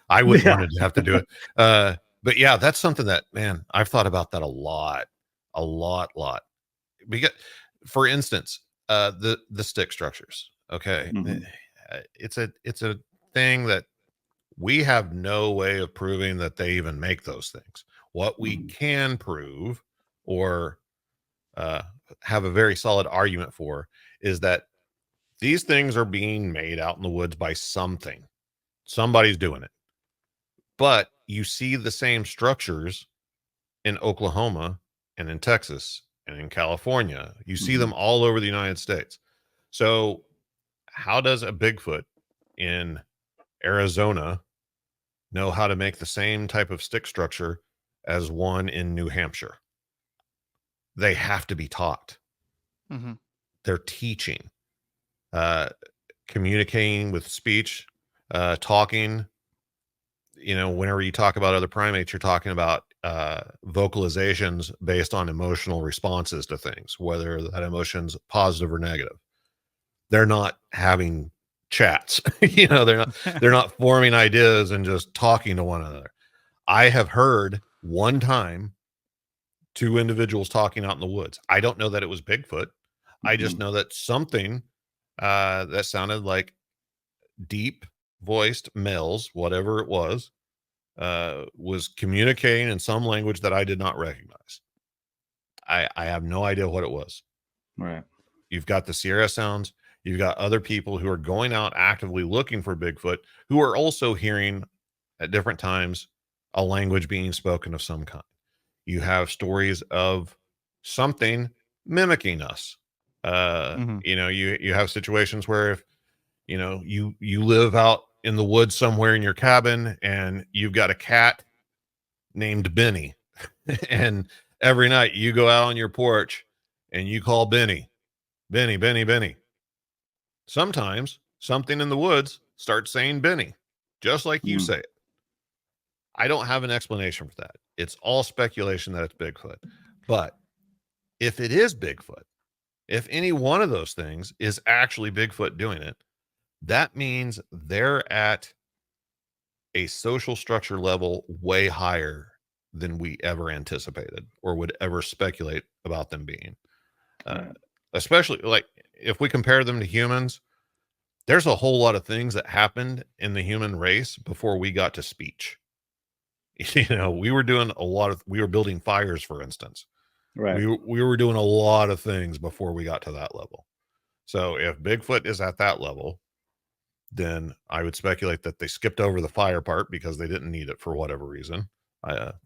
[SPEAKER 2] I wouldn't want
[SPEAKER 3] Yeah.
[SPEAKER 2] to have to do it. But yeah, that's something that, man, I've thought about that a lot. Because, for instance, the stick structures. Okay,
[SPEAKER 3] Mhm.
[SPEAKER 2] it's a thing that we have no way of proving that they even make those things. What we
[SPEAKER 3] Mhm.
[SPEAKER 2] can prove, or uh, have a very solid argument for, is that these things are being made out in the woods by something. Somebody's doing it. But you see the same structures in Oklahoma and in Texas and in California. You see
[SPEAKER 3] Mhm.
[SPEAKER 2] them all over the United States. So, how does a Bigfoot in Arizona know how to make the same type of stick structure as one in New Hampshire? They have to be taught.
[SPEAKER 1] Mhm.
[SPEAKER 2] They're teaching, uh, communicating with speech, talking. You know, whenever you talk about other primates, you're talking about vocalizations based on emotional responses to things, whether that emotion's positive or negative. They're not having chats. You know, they're not forming ideas and just talking to one another. I have heard one time two individuals talking out in the woods. I don't know that it was Bigfoot. I just
[SPEAKER 3] Mhm.
[SPEAKER 2] know that something that sounded like deep voiced males, whatever it was communicating in some language that I did not recognize. I have no idea what it was.
[SPEAKER 3] Right.
[SPEAKER 2] You've got the Sierra sounds. You've got other people who are going out actively looking for Bigfoot, who are also hearing at different times a language being spoken of some kind. You have stories of something mimicking us. You know, you have situations where if, you know, you live out in the woods somewhere in your cabin and you've got a cat named Benny. And every night you go out on your porch and you call Benny, Benny, Benny, Benny. Sometimes something in the woods starts saying Benny, just like you say it. I don't have an explanation for that. It's all speculation that it's Bigfoot. But if it is Bigfoot, if any one of those things is actually Bigfoot doing it, that means they're at a social structure level way higher than we ever anticipated or would ever speculate about them being. Especially like if we compare them to humans, there's a whole lot of things that happened in the human race before we got to speech. You know, we were building fires, for instance.
[SPEAKER 3] Right.
[SPEAKER 2] We were doing a lot of things before we got to that level. So if Bigfoot is at that level, then I would speculate that they skipped over the fire part because they didn't need it for whatever reason.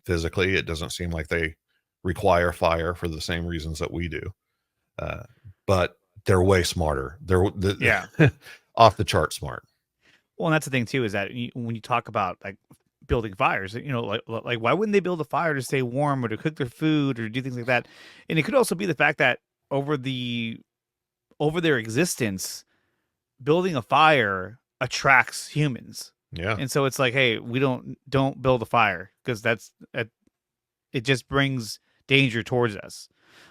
[SPEAKER 2] Physically, it doesn't seem like they require fire for the same reasons that we do. But they're way smarter. They're off the chart smart.
[SPEAKER 1] Well, and that's the thing too, is that when you talk about like building fires, you know, like why wouldn't they build a fire to stay warm or to cook their food or do things like that? And it could also be the fact that over their existence, building a fire attracts humans.
[SPEAKER 2] Yeah.
[SPEAKER 1] And so it's like, hey, we don't build a fire because it just brings danger towards us.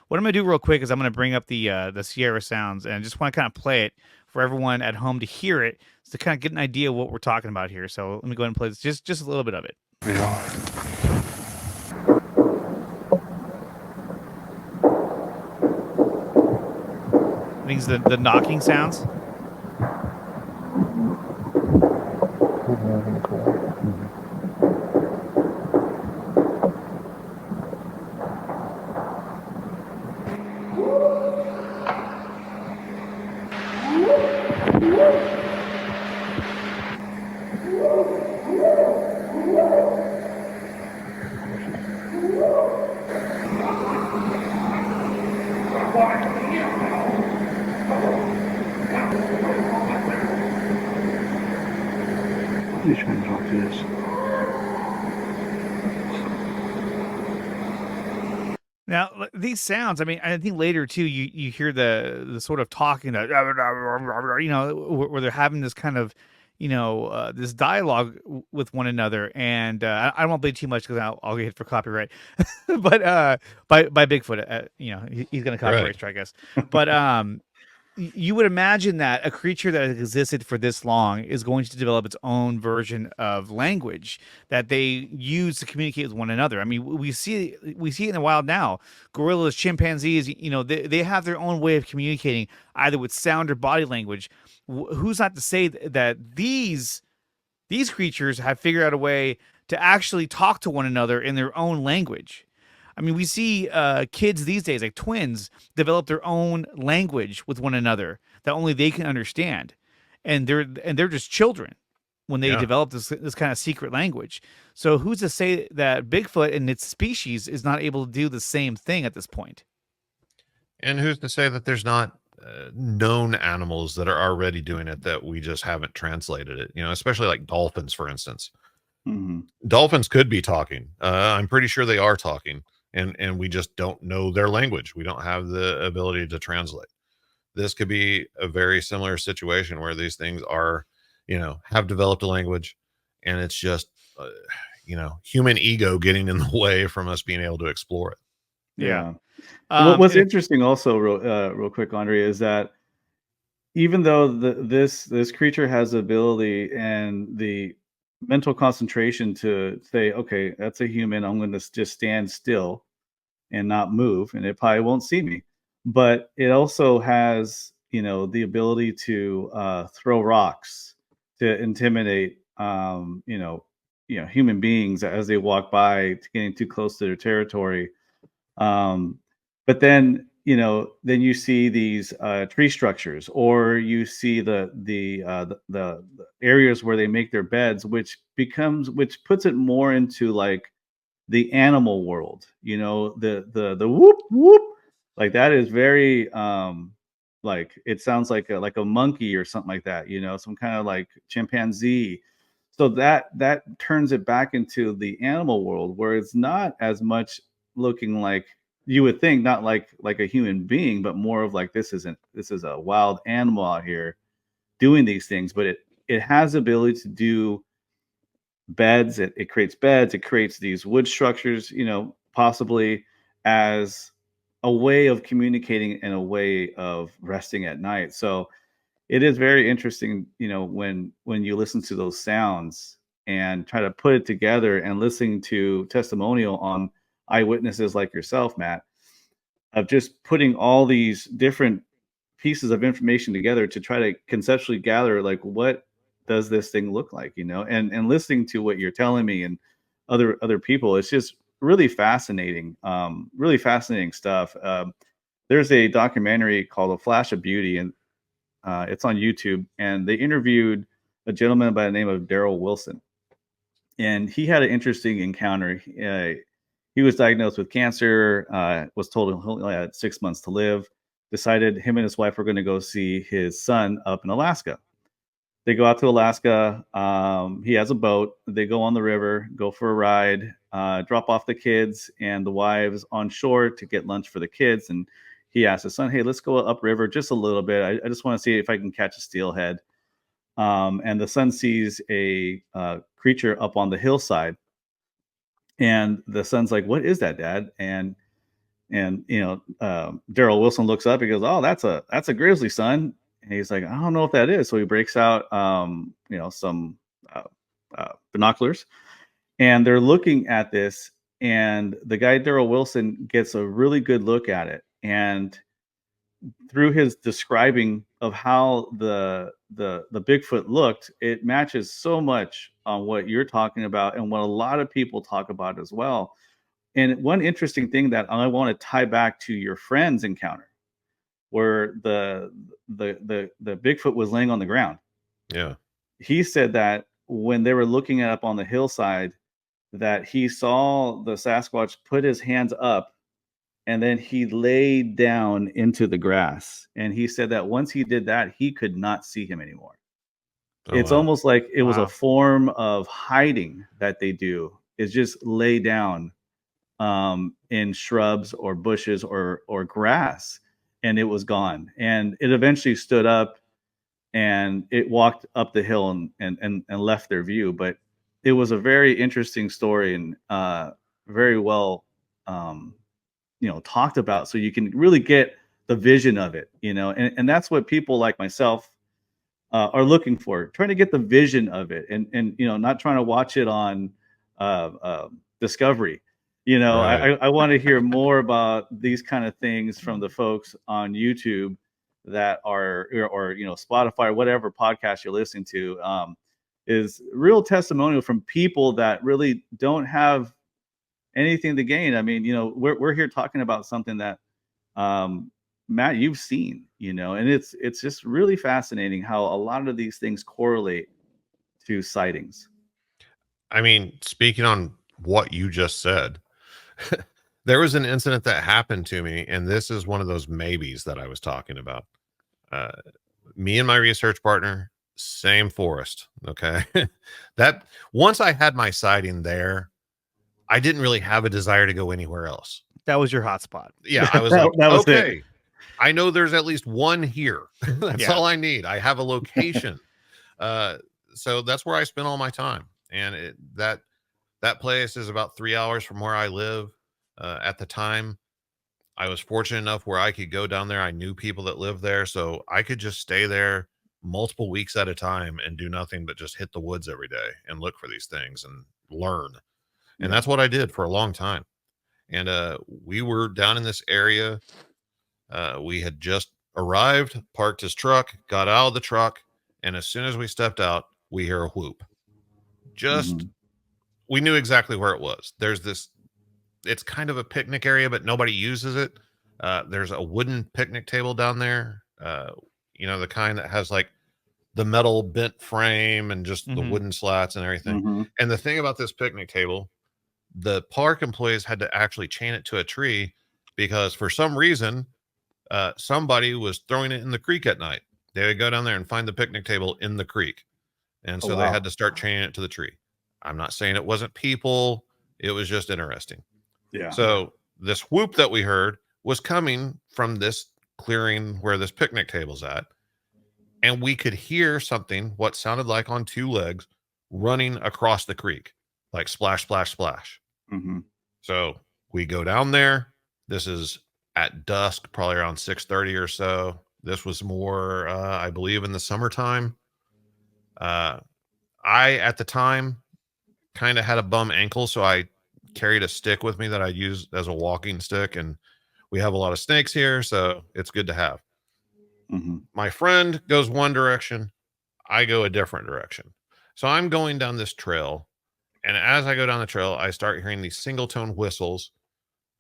[SPEAKER 1] What I'm going to do real quick is I'm going to bring up the Sierra sounds and I just want to kind of play it for everyone at home to hear it, to kind of get an idea of what we're talking about here. So let me go ahead and play this, just a little bit of it.
[SPEAKER 4] Yeah.
[SPEAKER 1] I think it's the knocking sounds.
[SPEAKER 4] Please try and talk to this.
[SPEAKER 1] Now these sounds, I mean, I think later too, you hear the sort of talking, you know, where they're having this kind of, you know, this dialogue with one another, and I won't play too much because I'll get hit for copyright, but by Bigfoot, you know, he's gonna copyright strike us, but you would imagine that a creature that has existed for this long is going to develop its own version of language that they use to communicate with one another. I mean, we see it in the wild now. Gorillas, chimpanzees, you know, they have their own way of communicating, either with sound or body language. Who's not to say that these creatures have figured out a way to actually talk to one another in their own language? I mean, we see kids these days, like twins, develop their own language with one another that only they can understand, and they're just children when they develop this kind of secret language. So who's to say that Bigfoot and its species is not able to do the same thing at this point?
[SPEAKER 2] And who's to say that there's not known animals that are already doing it that we just haven't translated it? You know, especially like dolphins, for instance.
[SPEAKER 3] Mm-hmm.
[SPEAKER 2] Dolphins could be talking. I'm pretty sure they are talking. And we just don't know their language. We don't have the ability to translate. This could be a very similar situation where these things are, you know, have developed a language, and it's just, you know, human ego getting in the way from us being able to explore it.
[SPEAKER 3] Yeah. What's interesting also, real quick, Andre, is that even though this creature has the ability and the mental concentration to say, okay, that's a human, I'm going to just stand still and not move, and it probably won't see me. But it also has, you know, the ability to throw rocks to intimidate, you know, human beings as they walk by, getting too close to their territory. But then, then you see these tree structures, or you see the areas where they make their beds, which puts it more into like the animal world. The whoop whoop, like that is very like it sounds like a monkey or something like that. Some kind of like chimpanzee. So that turns it back into the animal world, where it's not as much looking like you would think, not like a human being, but more of like this is a wild animal out here doing these things. But it has the ability to do beds. It creates beds. It creates these wood structures, possibly as a way of communicating and a way of resting at night. So it is very interesting, when you listen to those sounds and try to put it together, and listening to testimonial on eyewitnesses like yourself, Matt, of just putting all these different pieces of information together to try to conceptually gather, like, what does this thing look like, and listening to what you're telling me and other people. It's just really fascinating stuff. There's a documentary called A Flash of Beauty, and it's on YouTube, and they interviewed a gentleman by the name of Daryl Wilson, and he had an interesting encounter. He was diagnosed with cancer, was told he only had 6 months to live, decided him and his wife were going to go see his son up in Alaska. They go out to Alaska. He has a boat. They go on the river, go for a ride, drop off the kids and the wives on shore to get lunch for the kids. And he asked his son, "Hey, let's go upriver just a little bit. I just want to see if I can catch a steelhead." And the son sees a creature up on the hillside. And the son's like, "What is that, Dad?" And Daryl Wilson looks up. He goes, "Oh, that's a grizzly, son." And he's like, "I don't know if that is." So he breaks out, some binoculars, and they're looking at this. And the guy Daryl Wilson gets a really good look at it, and through his describing of how the Bigfoot looked, it matches so much on what you're talking about and what a lot of people talk about as well. And one interesting thing that I want to tie back to your friend's encounter, where the Bigfoot was laying on the ground.
[SPEAKER 2] Yeah.
[SPEAKER 3] He said that when they were looking up on the hillside, that he saw the Sasquatch put his hands up, and then he laid down into the grass. And he said that once he did that, he could not see him anymore.
[SPEAKER 2] Oh,
[SPEAKER 3] It's
[SPEAKER 2] wow.
[SPEAKER 3] almost like it was
[SPEAKER 1] Wow.
[SPEAKER 3] a form of hiding that they do, is just lay down in shrubs or bushes or grass, and it was gone. And it eventually stood up, and it walked up the hill and left their view. But it was a very interesting story, and very well talked about, so you can really get the vision of it, and that's what people like myself are looking for, trying to get the vision of it, and not trying to watch it on Discovery.
[SPEAKER 2] Right.
[SPEAKER 3] I want to hear more about these kind of things from the folks on YouTube that are, or Spotify or whatever podcast you're listening to, is real testimonial from people that really don't have anything to gain. I mean, we're here talking about something that, Matt, you've seen, and it's just really fascinating how a lot of these things correlate to sightings.
[SPEAKER 2] I mean, speaking on what you just said, there was an incident that happened to me, and this is one of those maybes that I was talking about. Me and my research partner, same forest. Okay. That once I had my sighting there, I didn't really have a desire to go anywhere else.
[SPEAKER 1] That was your hotspot.
[SPEAKER 2] Yeah. I was
[SPEAKER 3] That-
[SPEAKER 2] like,
[SPEAKER 3] that was it.
[SPEAKER 2] okay, I know there's at least one here. That's
[SPEAKER 1] Yeah.
[SPEAKER 2] all I need. I have a location. So that's where I spend all my time. And that place is about 3 hours from where I live. At the time, I was fortunate enough where I could go down there. I knew people that lived there, so I could just stay there multiple weeks at a time and do nothing but just hit the woods every day and look for these things and learn. And that's what I did for a long time. And we were down in this area. We had just arrived, parked his truck, got out of the truck, and as soon as we stepped out, we hear a whoop. Just we knew exactly where it was. There's this, it's kind of a picnic area, but nobody uses it. There's a wooden picnic table down there. The kind that has like the metal bent frame and just the wooden slats and everything.
[SPEAKER 3] Mm-hmm.
[SPEAKER 2] And the thing about this picnic table, the park employees had to actually chain it to a tree because for some reason, somebody was throwing it in the creek at night. They would go down there and find the picnic table in the creek. And so they had to start chaining it to the tree. I'm not saying it wasn't people. It was just interesting.
[SPEAKER 3] Yeah.
[SPEAKER 2] So this whoop that we heard was coming from this clearing where this picnic table's at. And we could hear something, what sounded like on two legs, running across the creek, like splash, splash, splash.
[SPEAKER 3] Mm-hmm.
[SPEAKER 2] So we go down there. This is at dusk, probably around 6:30 or so. This was more, I believe, in the summertime. I, at the time, kind of had a bum ankle, so I carried a stick with me that I used as a walking stick, and we have a lot of snakes here, so it's good to have.
[SPEAKER 3] Mm-hmm.
[SPEAKER 2] My friend goes one direction, I go a different direction. So I'm going down this trail, and as I go down the trail, I start hearing these single tone whistles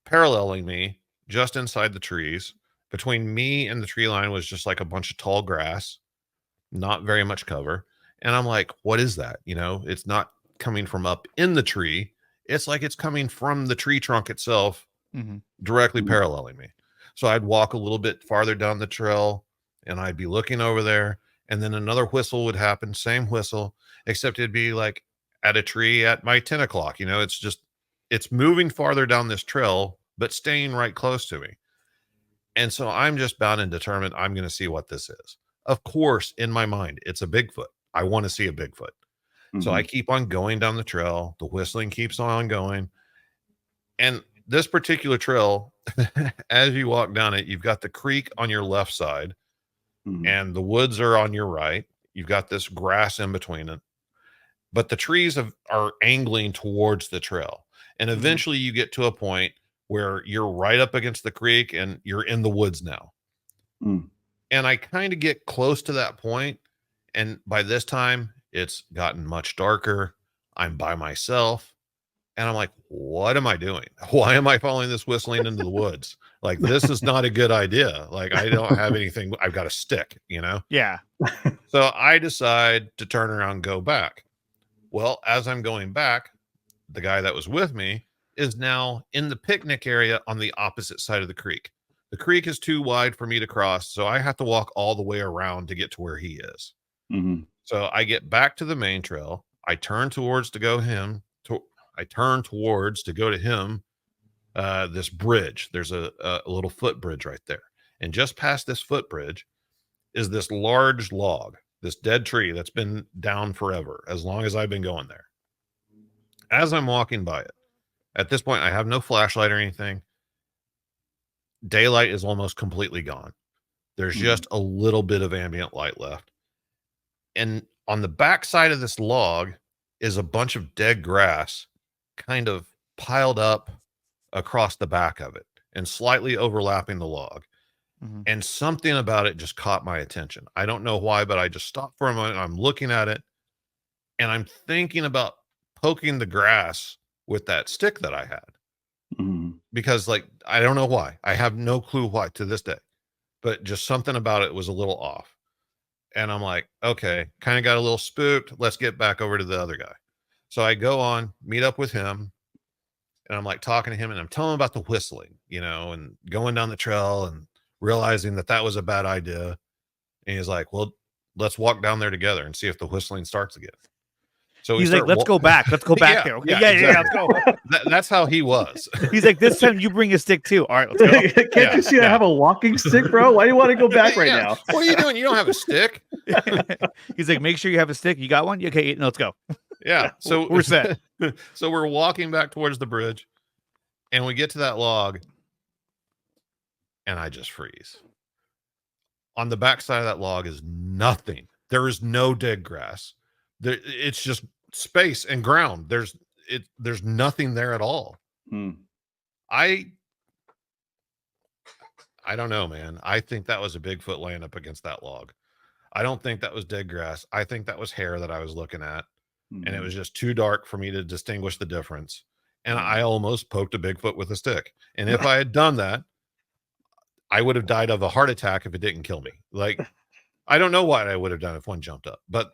[SPEAKER 2] paralleling me just inside the trees. Between me and the tree line was just like a bunch of tall grass, not very much cover. And I'm like, what is that? It's not coming from up in the tree. It's like it's coming from the tree trunk itself, directly paralleling me. So I'd walk a little bit farther down the trail and I'd be looking over there. And then another whistle would happen, same whistle, except it'd be like at a tree at my 10 o'clock. It's moving farther down this trail, but staying right close to me. And so I'm just bound and determined I'm going to see what this is. Of course, in my mind, it's a Bigfoot. I want to see a Bigfoot. So I keep on going down the trail. The whistling keeps on going. And this particular trail, as you walk down it, you've got the creek on your left side and the woods are on your right. You've got this grass in between it. But the trees are angling towards the trail. And eventually you get to a point where you're right up against the creek and you're in the woods now. And I kind of get close to that point. And by this time, it's gotten much darker. I'm by myself. And I'm like, what am I doing? Why am I following this whistling into the woods? Like, this is not a good idea. Like, I don't have anything. I've got a stick,
[SPEAKER 1] Yeah.
[SPEAKER 2] So I decide to turn around and go back. Well, as I'm going back, the guy that was with me is now in the picnic area on the opposite side of the creek. The creek is too wide for me to cross, so I have to walk all the way around to get to where he is. So I get back to the main trail. I turn towards to go to him. This bridge. There's a little footbridge right there. And just past this footbridge is this large log, this dead tree that's been down forever, as long as I've been going there. As I'm walking by it, at this point, I have no flashlight or anything. Daylight is almost completely gone. There's just a little bit of ambient light left. And on the back side of this log is a bunch of dead grass kind of piled up across the back of it and slightly overlapping the log. And something about it just caught my attention. I don't know why, but I just stopped for a moment. I'm looking at it and I'm thinking about poking the grass with that stick that I had. Because, like, I don't know why. I have no clue why to this day, but just something about it was a little off. And I'm like, okay, kind of got a little spooked. Let's get back over to the other guy. So I go on, meet up with him, and I'm like talking to him and I'm telling him about the whistling, and going down the trail and realizing that was a bad idea. And he's like, well, let's walk down there together and see if the whistling starts again. So
[SPEAKER 1] he's like, let's go back. Let's go back there. Okay. Yeah,
[SPEAKER 2] Exactly.
[SPEAKER 1] let's go.
[SPEAKER 2] That's how he was.
[SPEAKER 1] He's like, this time you bring a stick too. All right, let's go.
[SPEAKER 3] Can't you see I have a walking stick, bro? Why do you want to go back right now?
[SPEAKER 2] What are you doing? You don't have a stick.
[SPEAKER 1] He's like, make sure you have a stick. You got one? Okay, no, let's go.
[SPEAKER 2] Yeah. So
[SPEAKER 1] we're set.
[SPEAKER 2] So we're walking back towards the bridge and we get to that log and I just freeze. On the back side of that log is nothing. There is no dead grass. It's just space and ground. There's nothing there at all. I don't know, man. I think that was a Bigfoot laying up against that log. I don't think that was dead grass. I think that was hair that I was looking at. And it was just too dark for me to distinguish the difference. And I almost poked a Bigfoot with a stick. And if I had done that, I would have died of a heart attack if it didn't kill me. Like, I don't know what I would have done if one jumped up, but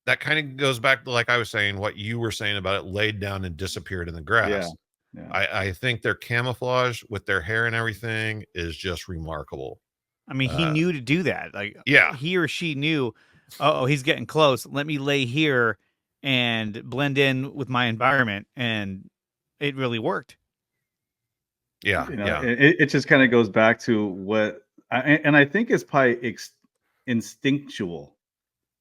[SPEAKER 2] that kind of goes back to, like I was saying, what you were saying about it laid down and disappeared in the grass.
[SPEAKER 3] Yeah.
[SPEAKER 2] I think their camouflage with their hair and everything is just remarkable.
[SPEAKER 1] I mean, he knew to do that. Like,
[SPEAKER 2] Yeah.
[SPEAKER 1] he or she knew, oh, he's getting close. Let me lay here and blend in with my environment. And it really worked.
[SPEAKER 2] Yeah.
[SPEAKER 3] You know,
[SPEAKER 2] Yeah.
[SPEAKER 3] it just kind of goes back to what, and I think it's probably instinctual,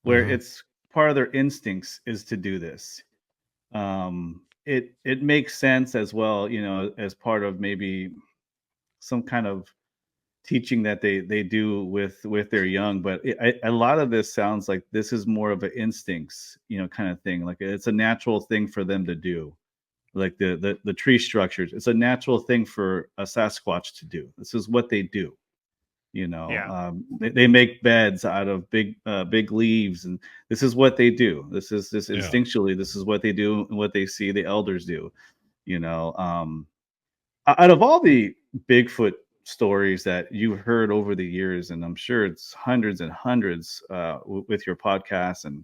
[SPEAKER 3] where
[SPEAKER 2] Mhm.
[SPEAKER 3] it's part of their instincts is to do this. It makes sense as well, you know, as part of maybe some kind of teaching that they do with their young, but a lot of this sounds like this is more of an instincts, you know, kind of thing. Like it's a natural thing for them to do, like the tree structures. It's a natural thing for a Sasquatch to do. This is what they do. You know,
[SPEAKER 1] Yeah.
[SPEAKER 3] they make beds out of big leaves, and this is what they do. This is this
[SPEAKER 2] Yeah.
[SPEAKER 3] instinctually. This is what they do and what they see the elders do. You know, out of all the Bigfoot stories that you've heard over the years, and I'm sure it's hundreds and hundreds with your podcast and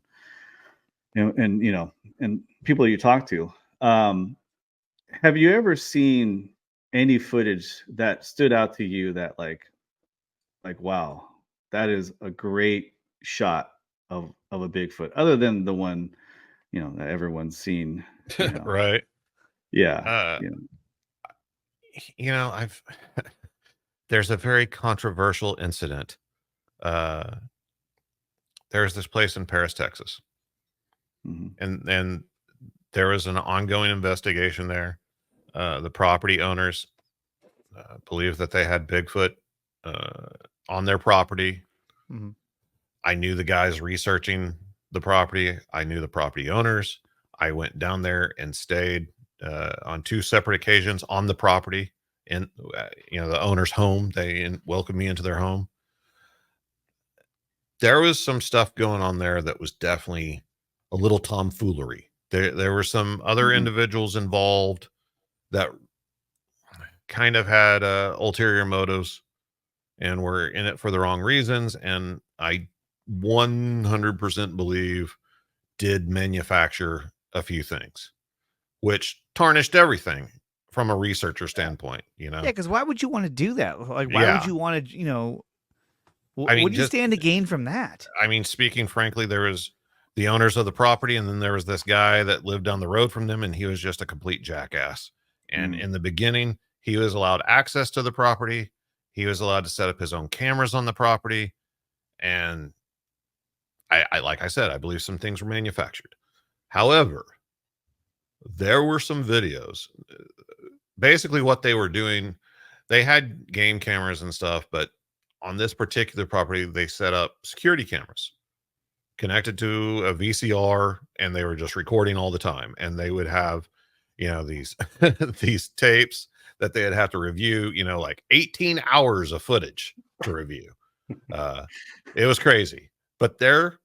[SPEAKER 3] you know and people you talk to, have you ever seen any footage that stood out to you that like wow, that is a great shot of a Bigfoot, other than the one, you know, that everyone's seen, you know?
[SPEAKER 2] Right.
[SPEAKER 3] Yeah, you know.
[SPEAKER 2] You know, there's a very controversial incident. Uh, there's this place in Paris, Texas,
[SPEAKER 3] Mhm.
[SPEAKER 2] and there was an ongoing investigation there. The property owners believe that they had Bigfoot uh, on their property.
[SPEAKER 1] Mm-hmm.
[SPEAKER 2] I knew the guys researching the property. I knew the property owners. I went down there and stayed on 2 separate occasions on the property in, you know, the owner's home. They welcomed me into their home. There was some stuff going on there that was definitely a little tomfoolery. There were some other
[SPEAKER 3] Mhm.
[SPEAKER 2] individuals involved that kind of had ulterior motives and were in it for the wrong reasons. And I 100% believe did manufacture a few things, which tarnished everything from a researcher standpoint, you
[SPEAKER 1] Yeah,
[SPEAKER 2] know?
[SPEAKER 1] because why would you want to do that? Like, why would
[SPEAKER 2] Yeah.
[SPEAKER 1] you want to, you know,
[SPEAKER 2] I
[SPEAKER 1] what
[SPEAKER 2] mean,
[SPEAKER 1] do you
[SPEAKER 2] just,
[SPEAKER 1] stand to gain from that?
[SPEAKER 2] I mean, speaking frankly, there was the owners of the property, and then there was this guy that lived down the road from them, and he was just a complete jackass. And
[SPEAKER 3] Mm.
[SPEAKER 2] in the beginning, he was allowed access to the property. He was allowed to set up his own cameras on the property. And I like I said, I believe some things were manufactured. However, there were some videos. Basically, what they were doing, they had game cameras and stuff, but on this particular property, they set up security cameras connected to a VCR, and they were just recording all the time. And they would have, you know, these these tapes that they'd have to review, you know, like 18 hours of footage to review. It was crazy, but there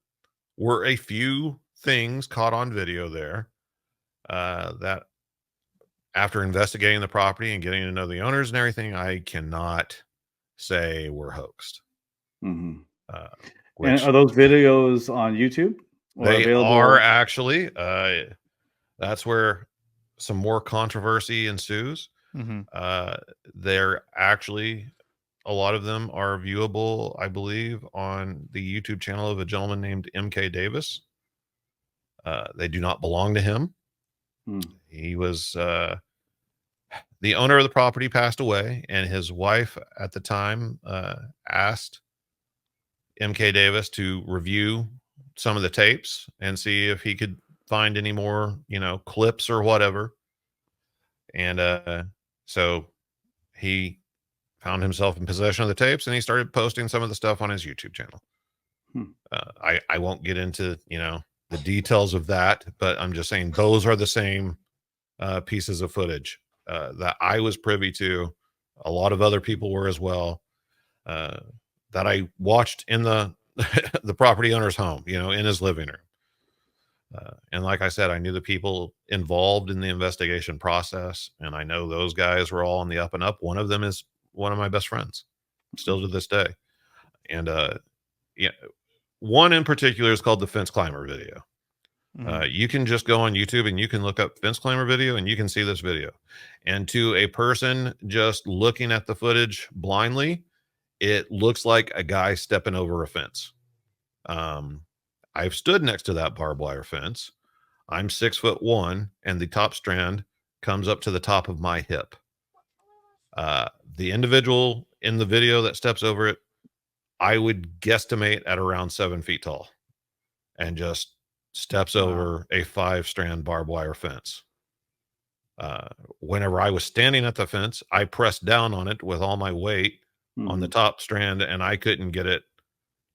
[SPEAKER 2] were a few things caught on video there that after investigating the property and getting to know the owners and everything, I cannot say were hoaxed.
[SPEAKER 3] Mhm.
[SPEAKER 2] Uh,
[SPEAKER 3] And
[SPEAKER 2] which
[SPEAKER 3] are those videos on YouTube or
[SPEAKER 2] they are
[SPEAKER 3] available?
[SPEAKER 2] actually. That's where some more controversy ensues.
[SPEAKER 1] Mm-hmm.
[SPEAKER 2] Uh, they're actually, a lot of them are viewable, I believe, on the YouTube channel of a gentleman named MK Davis. They do not belong to him.
[SPEAKER 3] Mm.
[SPEAKER 2] He was the owner of the property passed away, and his wife at the time asked MK Davis to review some of the tapes and see if he could find any more, you know, clips or whatever. And so he found himself in possession of the tapes, and he started posting some of the stuff on his YouTube channel.
[SPEAKER 3] Hmm.
[SPEAKER 2] I won't get into, you know, the details of that, but I'm just saying those are the same pieces of footage that I was privy to. A lot of other people were as well. That I watched in the the property owner's home, you know, in his living room. And like I said, I knew the people involved in the investigation process, and I know those guys were all on the up and up. One of them is one of my best friends. still to this day. And yeah, one in particular is called the fence climber video. You can just go on YouTube and you can look up fence climber video and you can see this video. And to a person just looking at the footage blindly, it looks like a guy stepping over a fence. I've stood next to that barbed wire fence. I'm 6'1", and the top strand comes up to the top of my hip. The individual in the video that steps over it, I would guesstimate at around 7 feet tall, and just steps over a 5-strand barbed wire fence. Whenever I was standing at the fence, I pressed down on it with all my weight on the top strand, and I couldn't get it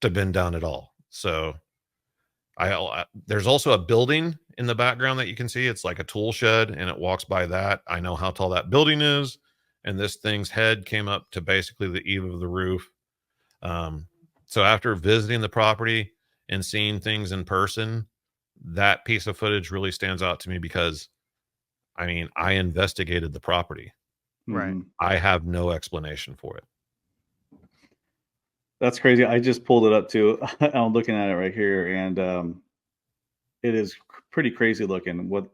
[SPEAKER 2] to bend down at all. So there's also a building in the background that you can see. It's like a tool shed, and it walks by that. I know how tall that building is, and this thing's head came up to basically the eave of the roof. So after visiting the property and seeing things in person, that piece of footage really stands out to me because, I mean, I investigated the property.
[SPEAKER 1] Right.
[SPEAKER 2] I have no explanation for it.
[SPEAKER 3] That's crazy. I just pulled it up too. I'm looking at it right here, and it is pretty crazy looking. What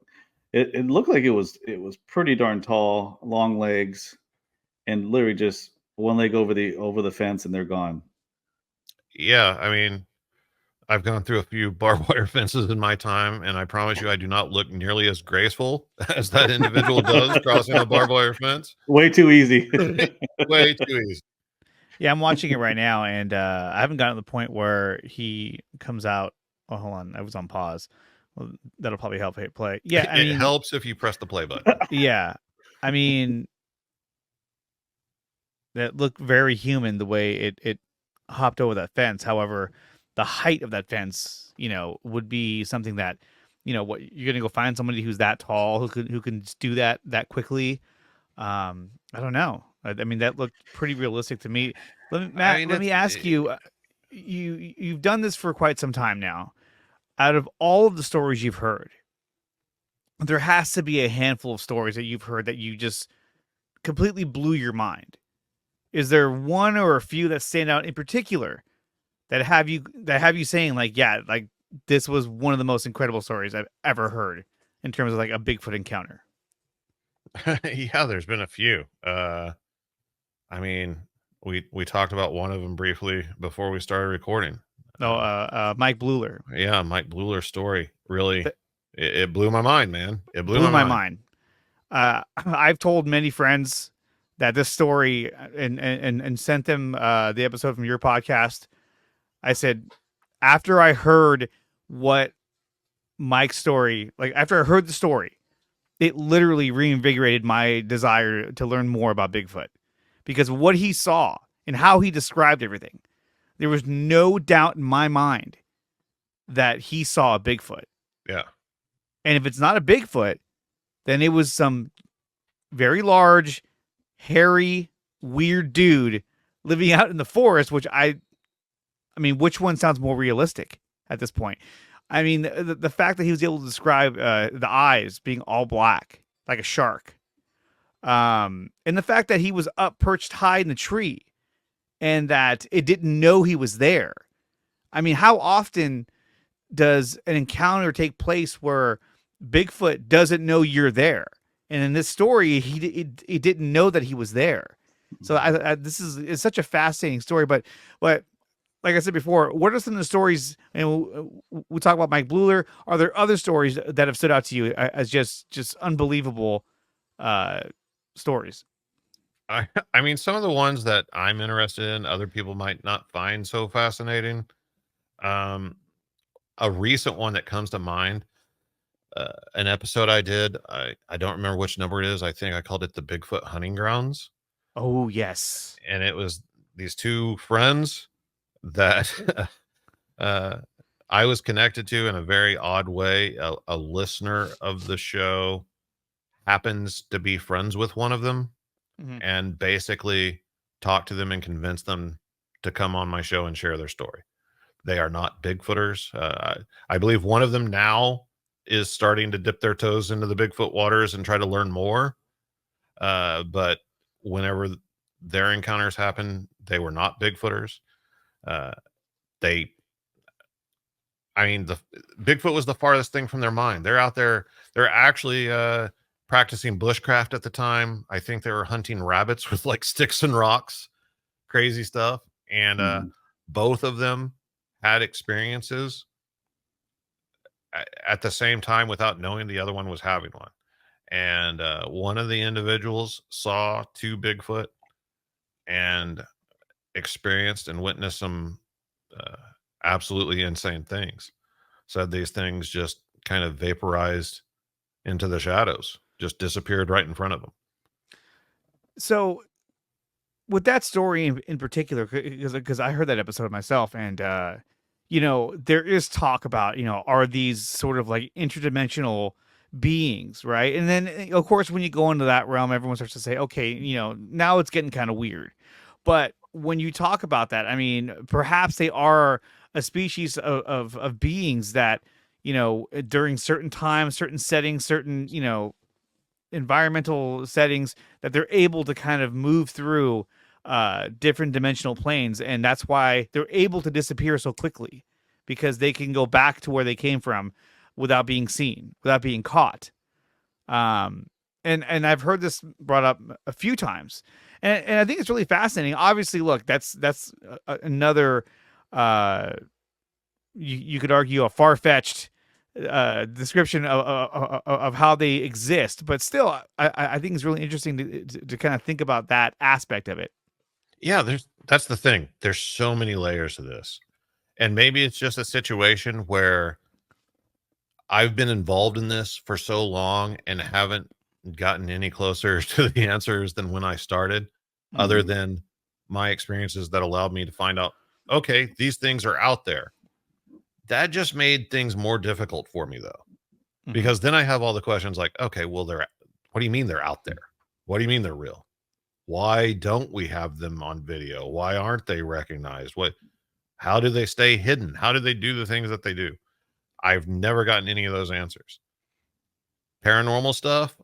[SPEAKER 3] it looked like, it was pretty darn tall, long legs, and literally just one leg over the fence, and they're gone.
[SPEAKER 2] Yeah, I mean, I've gone through a few barbed wire fences in my time, and I promise you, I do not look nearly as graceful as that individual does crossing a barbed wire fence.
[SPEAKER 3] Way too easy.
[SPEAKER 2] Way too easy.
[SPEAKER 1] Yeah, I'm watching it right now, and I haven't gotten to the point where he comes out. Oh, hold on. I was on pause. Well, that'll probably help hit play. Yeah, I mean,
[SPEAKER 2] it helps if you press the play button.
[SPEAKER 1] Yeah, I mean, that looked very human the way it hopped over that fence. However, the height of that fence, would be something that, what you're gonna go find somebody who's that tall who can just do that quickly. I don't know. I mean, that looked pretty realistic to me. Matt, let me ask you. You've done this for quite some time now. Out of all of the stories you've heard, there has to be a handful of stories that you've heard that you just completely blew your mind. Is there one or a few that stand out in particular that have you saying like, yeah, like this was one of the most incredible stories I've ever heard in terms of like a Bigfoot encounter?
[SPEAKER 2] Yeah, there's been a few. I mean, we talked about one of them briefly before we started recording.
[SPEAKER 1] Mike Bluler.
[SPEAKER 2] Yeah, Mike Bluler's story really it blew my mind, man. It blew
[SPEAKER 1] my mind. I've told many friends that this story and sent them the episode from your podcast. I said, after I heard what Mike's story, like after I heard the story, it literally reinvigorated my desire to learn more about Bigfoot, because what he saw and how he described everything, there was no doubt in my mind that he saw a Bigfoot.
[SPEAKER 2] Yeah.
[SPEAKER 1] And if it's not a Bigfoot, then it was some very large, hairy, weird dude living out in the forest, which I mean, which one sounds more realistic at this point? I mean, the fact that he was able to describe the eyes being all black, like a shark, and the fact that he was up perched high in the tree and that it didn't know he was there. I mean, how often does an encounter take place where Bigfoot doesn't know you're there? And in this story, he didn't know that he was there. So it's such a fascinating story. But like I said before, what are some of the stories? And we talk about Mike Bluler. Are there other stories that have stood out to you as just unbelievable stories?
[SPEAKER 2] I mean, some of the ones that I'm interested in, other people might not find so fascinating. A recent one that comes to mind, an episode I did, I don't remember which number it is. I think I called it the Bigfoot Hunting Grounds.
[SPEAKER 1] Oh, yes.
[SPEAKER 2] And it was these two friends that I was connected to in a very odd way. A listener of the show happens to be friends with one of them, and basically talk to them and convince them to come on my show and share their story. They are not Bigfooters. I believe one of them now is starting to dip their toes into the Bigfoot waters and try to learn more. But whenever their encounters happen, they were not Bigfooters. Uh, they, I mean, the Bigfoot was the farthest thing from their mind. They're out there. They're actually practicing bushcraft at the time. I think they were hunting rabbits with like sticks and rocks, crazy stuff. And both of them had experiences at the same time without knowing the other one was having one. And one of the individuals saw 2 Bigfoot and experienced and witnessed some absolutely insane things. Said these things just kind of vaporized into the shadows, just disappeared right in front of them.
[SPEAKER 1] So with that story in particular, because I heard that episode myself, and you know, there is talk about, you know, are these sort of like interdimensional beings, right? And then of course when you go into that realm, everyone starts to say, okay, you know, now it's getting kind of weird. But when you talk about that, I mean, perhaps they are a species of beings that, you know, during certain times, certain settings, certain, you know, environmental settings, that they're able to kind of move through different dimensional planes, and that's why they're able to disappear so quickly, because they can go back to where they came from without being seen, without being caught. And I've heard this brought up a few times, and I think it's really fascinating. Obviously, look, that's another you could argue a far-fetched description of how they exist, but still, I think it's really interesting to kind of think about that aspect of it.
[SPEAKER 2] Yeah, that's the thing. There's so many layers to this. And maybe it's just a situation where I've been involved in this for so long and haven't gotten any closer to the answers than when I started, other than my experiences that allowed me to find out, okay, these things are out there. That just made things more difficult for me, though, because then I have all the questions like, okay, well, what do you mean they're out there? What do you mean they're real? Why don't we have them on video? Why aren't they recognized? How do they stay hidden? How do they do the things that they do? I've never gotten any of those answers. Paranormal stuff,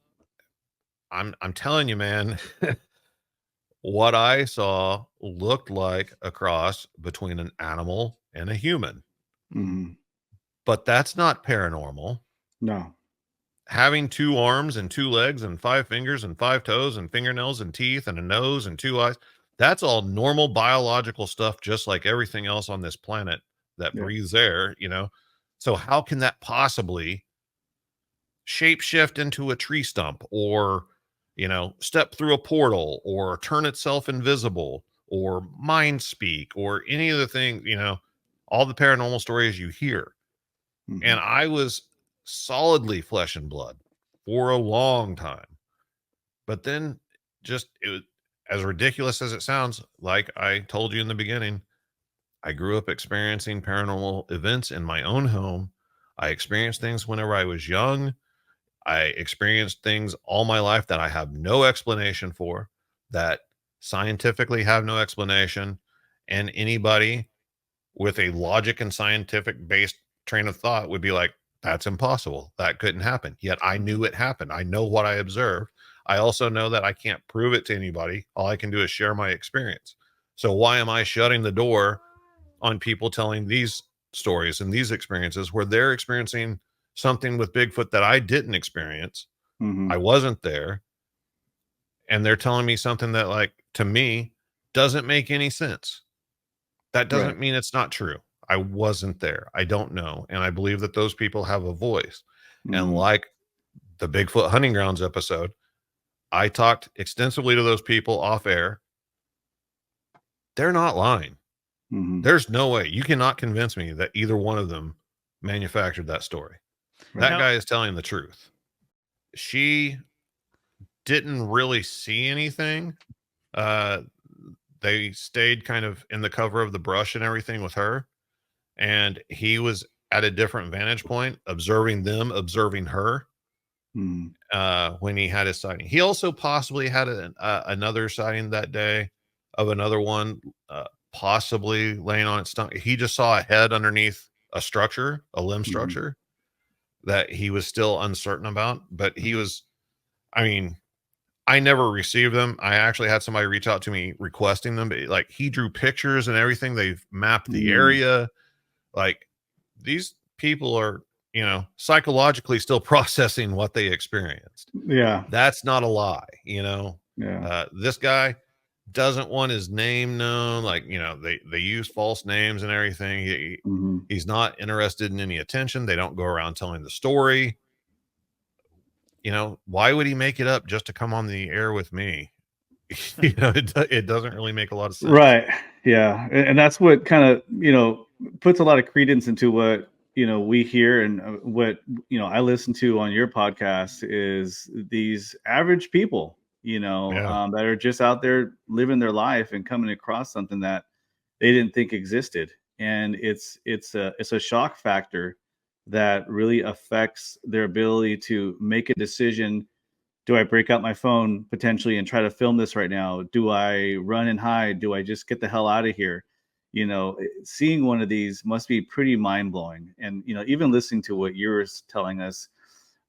[SPEAKER 2] I'm telling you, man, what I saw looked like a cross between an animal and a human. But that's not paranormal.
[SPEAKER 3] No.
[SPEAKER 2] Having 2 arms and 2 legs and 5 fingers and 5 toes and fingernails and teeth and a nose and 2 eyes, that's all normal biological stuff, just like everything else on this planet that breathes air, you know? So how can that possibly shapeshift into a tree stump, or, you know, step through a portal, or turn itself invisible, or mind speak, or any of the things, you know, all the paranormal stories you hear. And I was solidly flesh and blood for a long time. But then it was, as ridiculous as it sounds, like I told you in the beginning, I grew up experiencing paranormal events in my own home. I experienced things whenever I was young. I experienced things all my life that I have no explanation for, that scientifically have no explanation. And anybody with a logic and scientific based train of thought would be like, that's impossible. That couldn't happen. Yet I knew it happened. I know what I observed. I also know that I can't prove it to anybody. All I can do is share my experience. So why am I shutting the door on people telling these stories and these experiences where they're experiencing something with Bigfoot that I didn't experience? I wasn't there. And they're telling me something that, like, to me, doesn't make any sense. That doesn't mean it's not true. I wasn't there. I don't know. And I believe that those people have a voice. And like the Bigfoot hunting grounds episode, I talked extensively to those people off air. They're not lying. There's no way. You cannot convince me that either one of them manufactured that story. That guy is telling the truth. She didn't really see anything. They stayed kind of in the cover of the brush and everything with her. And he was at a different vantage point, observing them, observing her when he had his sighting. He also possibly had another sighting that day of another one, possibly laying on its stomach. He just saw a head underneath a structure, a limb structure that he was still uncertain about. But he was, I mean, I never received them. I actually had somebody reach out to me requesting them, but like he drew pictures and everything. They've mapped the area. Like these people are, psychologically still processing what they experienced.
[SPEAKER 3] Yeah.
[SPEAKER 2] That's not a lie,
[SPEAKER 3] Yeah.
[SPEAKER 2] This guy doesn't want his name known. Like, they use false names and everything.
[SPEAKER 3] Mhm.
[SPEAKER 2] He's not interested in any attention. They don't go around telling the story. Why would he make it up just to come on the air with me? It doesn't really make a lot of sense.
[SPEAKER 3] Right. Yeah. And that's what kind of, puts a lot of credence into what, we hear and what, I listen to on your podcast is these average people,
[SPEAKER 2] Yeah.
[SPEAKER 3] that are just out there living their life and coming across something that they didn't think existed. And it's a shock factor that really affects their ability to make a decision. Do I break out my phone potentially and try to film this right now? Do I run and hide? Do I just get the hell out of here? Seeing one of these must be pretty mind blowing. And, even listening to what you're telling us,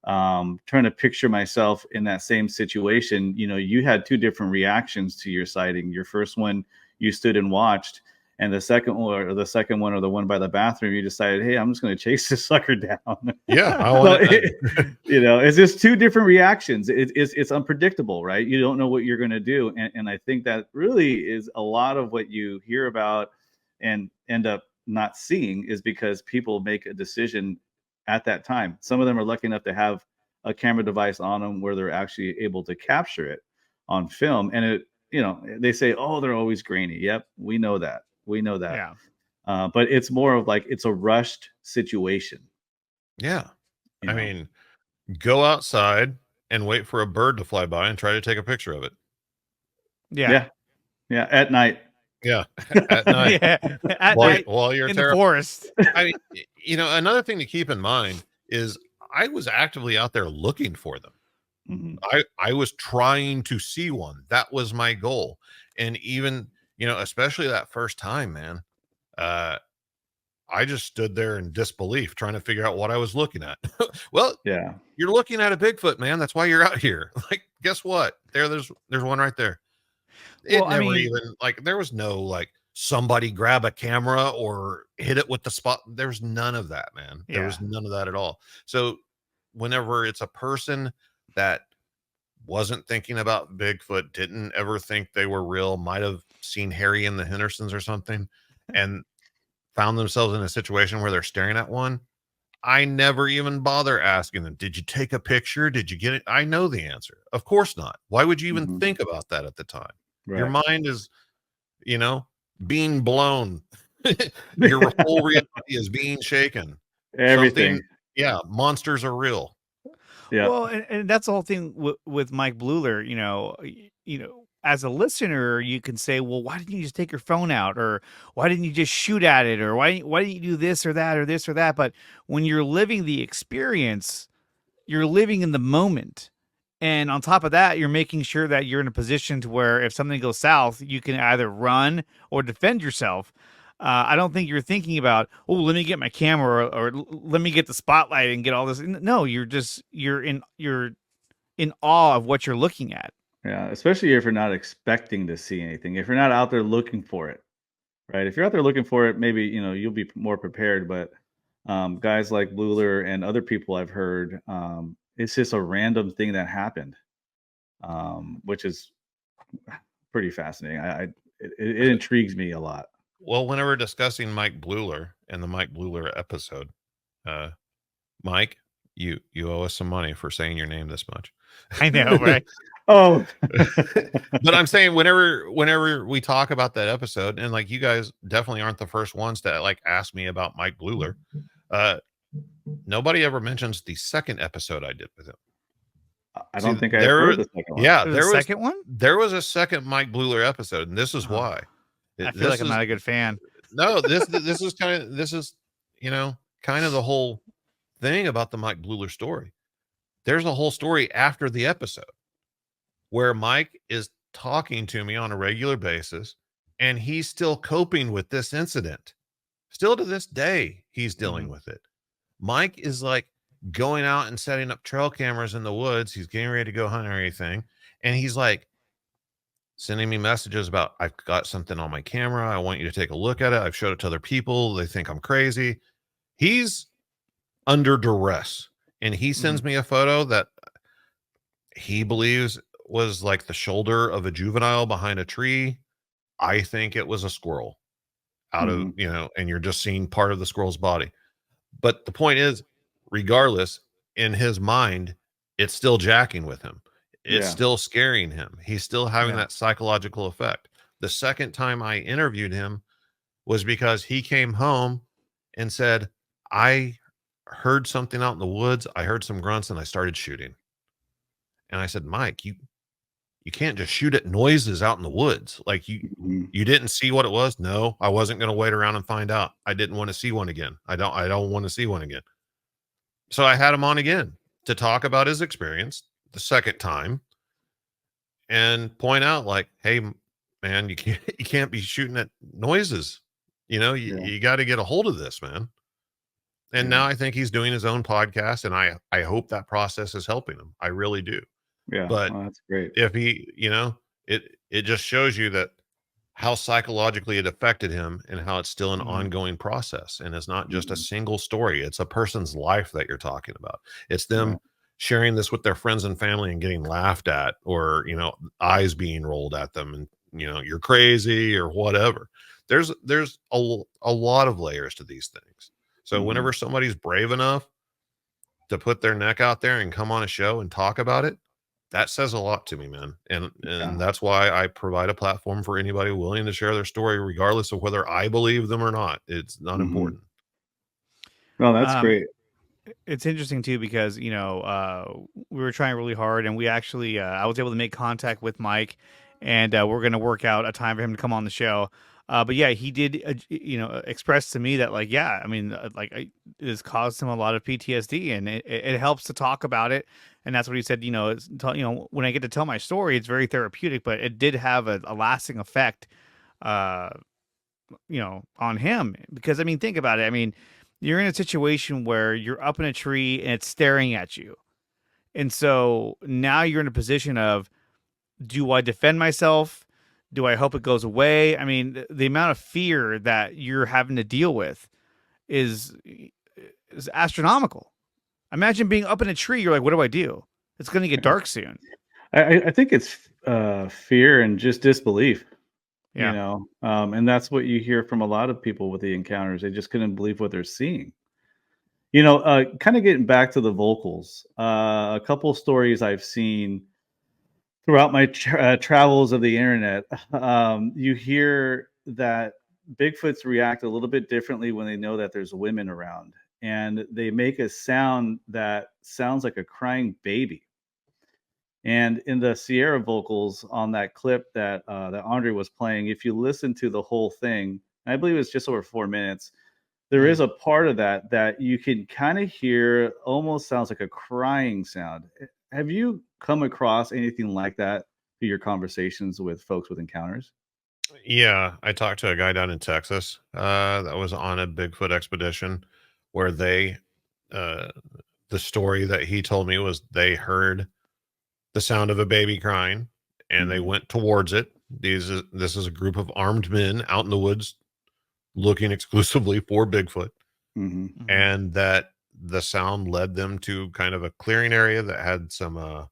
[SPEAKER 3] trying to picture myself in that same situation, you had two different reactions to your sighting. Your first one, you stood and watched. And the second one, or the one by the bathroom, you decided, hey, I'm just going to chase this sucker down.
[SPEAKER 2] Yeah.
[SPEAKER 3] It's just two different reactions. It's unpredictable, right? You don't know what you're going to do. And I think that really is a lot of what you hear about and end up not seeing is because people make a decision at that time. Some of them are lucky enough to have a camera device on them where they're actually able to capture it on film. And they say, oh, they're always grainy. Yep. We know that.
[SPEAKER 1] Yeah.
[SPEAKER 3] But it's more of like, it's a rushed situation.
[SPEAKER 2] Yeah. I mean, go outside and wait for a bird to fly by and try to take a picture of it.
[SPEAKER 1] Yeah.
[SPEAKER 3] Yeah. At night.
[SPEAKER 2] Yeah. At night.
[SPEAKER 1] Yeah. At night
[SPEAKER 2] while you're
[SPEAKER 1] in the forest.
[SPEAKER 2] I mean, another thing to keep in mind is I was actively out there looking for them.
[SPEAKER 3] Mm-hmm.
[SPEAKER 2] I was trying to see one. That was my goal. And even, especially that first time, man, I just stood there in disbelief trying to figure out what I was looking at. Well,
[SPEAKER 3] yeah,
[SPEAKER 2] you're looking at a Bigfoot, man. That's why you're out here. Like, guess what? There's one right there. There was no like somebody grab a camera or hit it with the spot. There's none of that, man. There was none of that at all. So whenever it's a person that wasn't thinking about Bigfoot, didn't ever think they were real, might have seen Harry and the Hendersons or something, and found themselves in a situation where they're staring at one, I never even bother asking them, did you take a picture? Did you get it? I know the answer. Of course not. Why would you even think about that at the time? Right. Your mind is, being blown. Your whole reality is being shaken.
[SPEAKER 3] Everything.
[SPEAKER 2] Monsters are real.
[SPEAKER 3] Yeah.
[SPEAKER 1] Well, and that's the whole thing with Mike Bluler. As a listener, you can say, well, why didn't you just take your phone out? Or why didn't you just shoot at it? Or why didn't you do this or that or this or that? But when you're living the experience, you're living in the moment. And on top of that, you're making sure that you're in a position to where if something goes south, you can either run or defend yourself. I don't think you're thinking about, oh, let me get my camera or let me get the spotlight and get all this. No, you're in awe of what you're looking at.
[SPEAKER 3] Yeah, especially if you're not expecting to see anything. If you're not out there looking for it, right? If you're out there looking for it, maybe you'll be more prepared. But guys like Bluler and other people I've heard, it's just a random thing that happened, which is pretty fascinating. It intrigues me a lot.
[SPEAKER 2] Well, whenever we're discussing Mike Bluler and the Mike Bluler episode, Mike, you owe us some money for saying your name this much.
[SPEAKER 1] I know, right?
[SPEAKER 3] Oh,
[SPEAKER 2] but I'm saying whenever we talk about that episode, and like you guys definitely aren't the first ones to like ask me about Mike Bluler. Nobody ever mentions the second episode I did with him.
[SPEAKER 3] I don't think I heard the second one.
[SPEAKER 2] Yeah,
[SPEAKER 1] there was a second one.
[SPEAKER 2] There was a second Mike Bluler episode, and this is why.
[SPEAKER 1] I feel like I'm not a good fan.
[SPEAKER 2] No, this is kind of the whole thing about the Mike Bluler story. There's a whole story after the episode where Mike is talking to me on a regular basis, and he's still coping with this incident. Still to this day, he's dealing with it. Mike is like going out and setting up trail cameras in the woods. He's getting ready to go hunt or anything. And he's like sending me messages about, I've got something on my camera. I want you to take a look at it. I've showed it to other people. They think I'm crazy. He's under duress. And he sends me a photo that he believes was like the shoulder of a juvenile behind a tree. I think it was a squirrel out of, and you're just seeing part of the squirrel's body. But the point is, regardless, in his mind, it's still jacking with him. It's still scaring him. He's still having that psychological effect. The second time I interviewed him was because he came home and said, I heard something out in the woods. I heard some grunts and I started shooting. And I said, Mike, you can't just shoot at noises out in the woods. Like you didn't see what it was. No, I wasn't going to wait around and find out. I didn't want to see one again. I don't want to see one again. So I had him on again to talk about his experience the second time and point out like, hey man, you can't be shooting at noises. You got to get a hold of this, man. And now I think he's doing his own podcast, and I hope that process is helping him. I really do.
[SPEAKER 3] Yeah.
[SPEAKER 2] But
[SPEAKER 3] that's great.
[SPEAKER 2] if he, it just shows you that how psychologically it affected him and how it's still an ongoing process. And it's not just a single story. It's a person's life that you're talking about. It's them sharing this with their friends and family and getting laughed at, or, eyes being rolled at them and, you're crazy or whatever. There's a lot of layers to these things. So whenever somebody's brave enough to put their neck out there and come on a show and talk about it, that says a lot to me, man. And that's why I provide a platform for anybody willing to share their story, regardless of whether I believe them or not. It's not important.
[SPEAKER 3] No, that's great.
[SPEAKER 1] It's interesting too, because, we were trying really hard, and we actually, I was able to make contact with Mike, and we're going to work out a time for him to come on the show. But yeah, he did, express to me that it has caused him a lot of PTSD, and it helps to talk about it. And that's what he said, when I get to tell my story, it's very therapeutic, but it did have a lasting effect, on him. Because, think about it. You're in a situation where you're up in a tree and it's staring at you. And so now you're in a position of, do I defend myself? Do I hope it goes away? The amount of fear that you're having to deal with is astronomical. Imagine being up in a tree. You're like, what do I do? It's going to get dark soon.
[SPEAKER 3] I think it's fear and just disbelief, and that's what you hear from a lot of people with the encounters. They just couldn't believe what they're seeing. Kind of getting back to the vocals, a couple stories I've seen throughout my travels of the internet, you hear that Bigfoots react a little bit differently when they know that there's women around, and they make a sound that sounds like a crying baby. And in the Sierra vocals on that clip that Andre was playing, if you listen to the whole thing, I believe it's just over 4 minutes, there is a part of that you can kind of hear, almost sounds like a crying sound. Have you come across anything like that through your conversations with folks with encounters?
[SPEAKER 2] Yeah, I talked to a guy down in Texas that was on a Bigfoot expedition where the story that he told me was they heard the sound of a baby crying and they went towards it. This is a group of armed men out in the woods looking exclusively for Bigfoot, and that the sound led them to kind of a clearing area that had some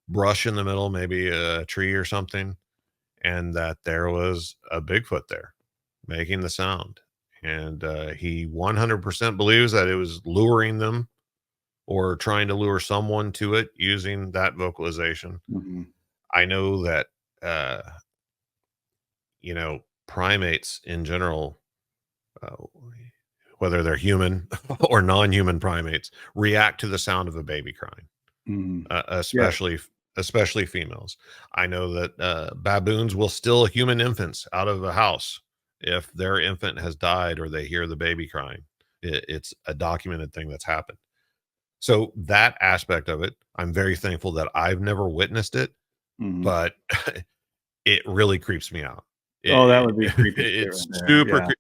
[SPEAKER 2] brush in the middle, maybe a tree or something, and that there was a Bigfoot there making the sound. And he 100% believes that it was luring them or trying to lure someone to it using that vocalization. I know that, primates in general, whether they're human or non-human primates, react to the sound of a baby crying, especially females. I know that baboons will steal human infants out of a house if their infant has died or they hear the baby crying. It's a documented thing that's happened. So that aspect of it, I'm very thankful that I've never witnessed it, but it really creeps me out.
[SPEAKER 3] That would be creepy.
[SPEAKER 2] It's super creepy.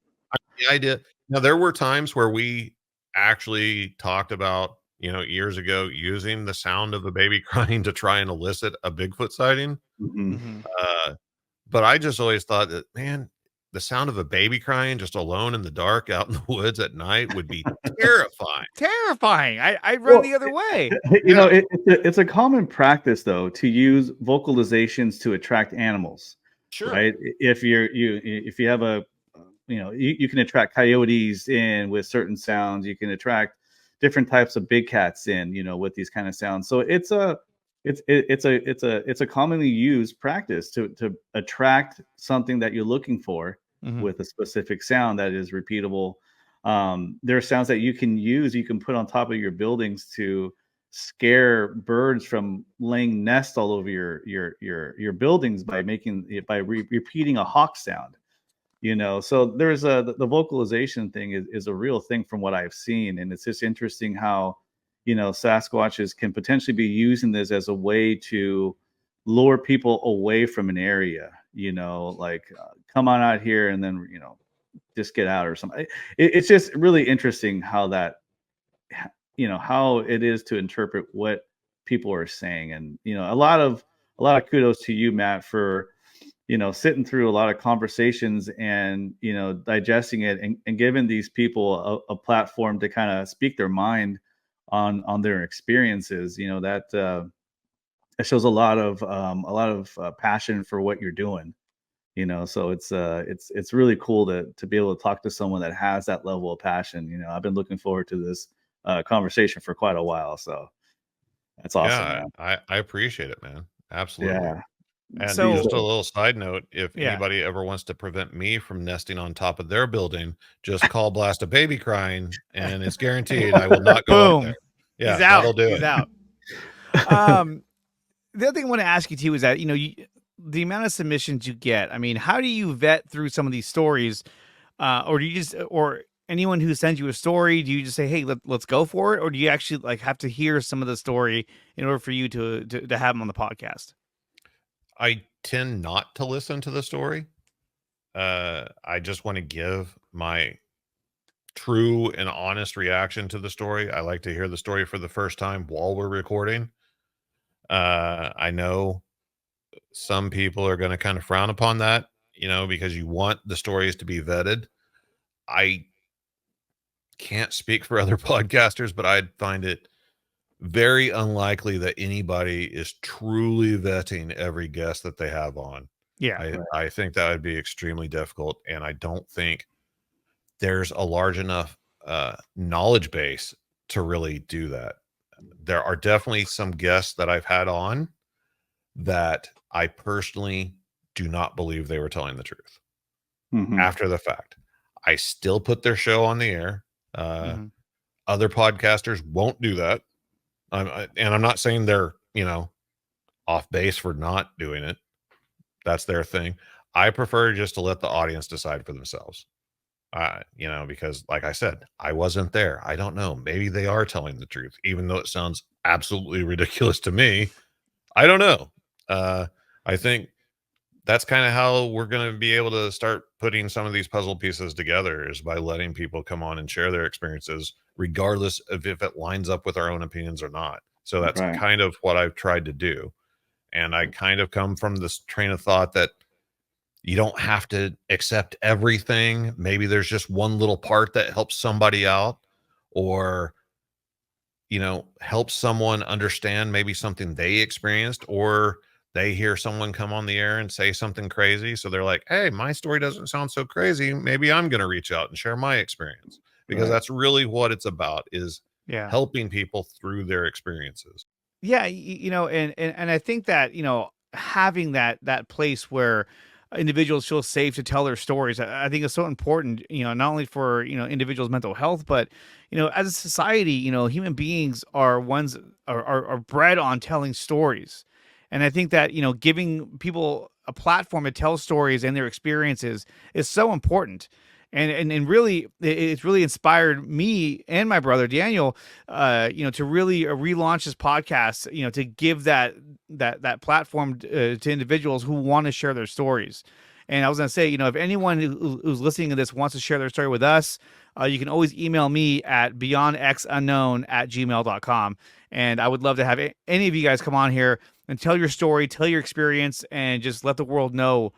[SPEAKER 2] The idea. Now, there were times where we actually talked about years ago, using the sound of a baby crying to try and elicit a Bigfoot sighting.
[SPEAKER 3] Mhm.
[SPEAKER 2] But I just always thought that, man, the sound of a baby crying just alone in the dark out in the woods at night would be terrifying.
[SPEAKER 1] Terrifying. I'd run
[SPEAKER 3] Well,
[SPEAKER 1] the other way.
[SPEAKER 2] Yeah.
[SPEAKER 3] It's a common practice though to use vocalizations to attract animals,
[SPEAKER 2] Sure.
[SPEAKER 3] right? If if you have you can attract coyotes in with certain sounds. You can attract different types of big cats in, with these kind of sounds. So it's a commonly used practice to attract something that you're looking for
[SPEAKER 1] Mhm.
[SPEAKER 3] with a specific sound that is repeatable. There are sounds that you can put on top of your buildings to scare birds from laying nests all over your buildings by repeating a hawk sound. So there's the vocalization thing is a real thing from what I've seen, and it's just interesting how Sasquatches can potentially be using this as a way to lure people away from an area, like come on out here and then just get out or something. It's just really interesting how how it is to interpret what people are saying. And a lot of kudos to you, Matt, for sitting through a lot of conversations and digesting it and giving these people a platform to kind of speak their mind on their experiences. That shows a lot of passion for what you're doing. So it's really cool to be able to talk to someone that has that level of passion. I've been looking forward to this conversation for quite a while, so that's awesome,
[SPEAKER 2] Yeah,
[SPEAKER 3] man.
[SPEAKER 2] I appreciate it, man. Absolutely.
[SPEAKER 3] Yeah.
[SPEAKER 2] And
[SPEAKER 1] So-
[SPEAKER 2] just a little side note, if
[SPEAKER 1] Yeah.
[SPEAKER 2] anybody ever wants to prevent me from nesting on top of their building, just call blast a baby crying, and it's guaranteed I will not go up
[SPEAKER 1] Boom.
[SPEAKER 2] there. Yeah,
[SPEAKER 1] He's out.
[SPEAKER 2] that'll do
[SPEAKER 1] He's
[SPEAKER 2] it.
[SPEAKER 1] out. The other thing I want to ask you too is that the amount of submissions you get. I mean, how do you vet through some of these stories, or do you just or anyone who sends you a story, do you just say, "Hey, let's go for it," or do you actually like have to hear some of the story in order for you to have them on the podcast?
[SPEAKER 2] I tend not to listen to the story. I just want to give my true and honest reaction to the story. I like to hear the story for the first time while we're recording. I know some people are going to kind of frown upon that, because you want the stories to be vetted. I can't speak for other podcasters, but I'd find it very unlikely that anybody is truly vetting every guest that they have on.
[SPEAKER 1] Yeah.
[SPEAKER 2] I think that would be extremely difficult, and I don't think there's a large enough knowledge base to really do that. There are definitely some guests that I've had on that I personally do not believe they were telling the truth
[SPEAKER 3] Mhm.
[SPEAKER 2] after the fact. I still put their show on the air.
[SPEAKER 1] Mhm.
[SPEAKER 2] Other podcasters won't do that. And I'm not saying they're, off base for not doing it. That's their thing. I prefer just to let the audience decide for themselves. Because like I said, I wasn't there. I don't know. Maybe they are telling the truth, even though it sounds absolutely ridiculous to me. I don't know. I think that's kind of how we're going to be able to start putting some of these puzzle pieces together, is by letting people come on and share their experiences, regardless of if it lines up with our own opinions or not. So that's
[SPEAKER 3] Right.
[SPEAKER 2] kind of what I've tried to do. And I kind of come from this train of thought that you don't have to accept everything. Maybe there's just one little part that helps somebody out, or help someone understand maybe something they experienced, or they hear someone come on the air and say something crazy. So they're like, hey, my story doesn't sound so crazy. Maybe I'm going to reach out and share my experience, because
[SPEAKER 3] Right.
[SPEAKER 2] that's really what it's about, is
[SPEAKER 1] Yeah.
[SPEAKER 2] helping people through their experiences.
[SPEAKER 1] Yeah, and I think that having that place where individuals feel safe to tell their stories, I think is so important. Not only for individuals' mental health, but as a society, human beings are ones are bred on telling stories, and I think that giving people a platform to tell stories and their experiences is so important. And really, it's really inspired me and my brother Daniel, to really relaunch this podcast, to give that platform to individuals who want to share their stories. And I was going to say, if anyone who's listening to this wants to share their story with us, you can always email me at beyondxunknown@gmail.com. And I would love to have any of you guys come on here and tell your story, tell your experience, and just let the world know,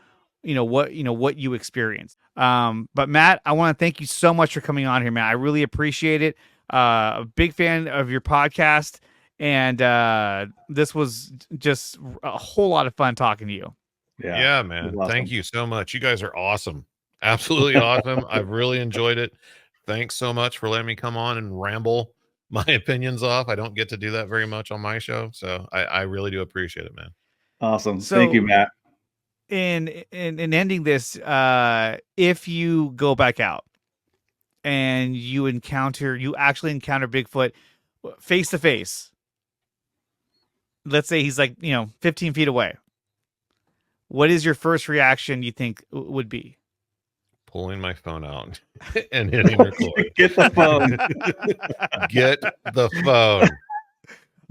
[SPEAKER 1] what you experienced. But Matt, I want to thank you so much for coming on here, man. I really appreciate it. A big fan of your podcast, and this was just a whole lot of fun talking to you.
[SPEAKER 2] Yeah, man.
[SPEAKER 3] Awesome.
[SPEAKER 2] Thank you so much. You guys are awesome. Absolutely awesome. I've really enjoyed it. Thanks so much for letting me come on and ramble my opinions off. I don't get to do that very much on my show, so I really do appreciate it, man.
[SPEAKER 3] Awesome.
[SPEAKER 1] So,
[SPEAKER 3] thank you, Matt.
[SPEAKER 1] In ending this, if you go back out and you actually encounter Bigfoot face to face, let's say he's like 15 feet away, what is your first reaction you think would be?
[SPEAKER 2] Pulling my phone out and hitting record.
[SPEAKER 3] Get the phone.
[SPEAKER 2] Get the phone.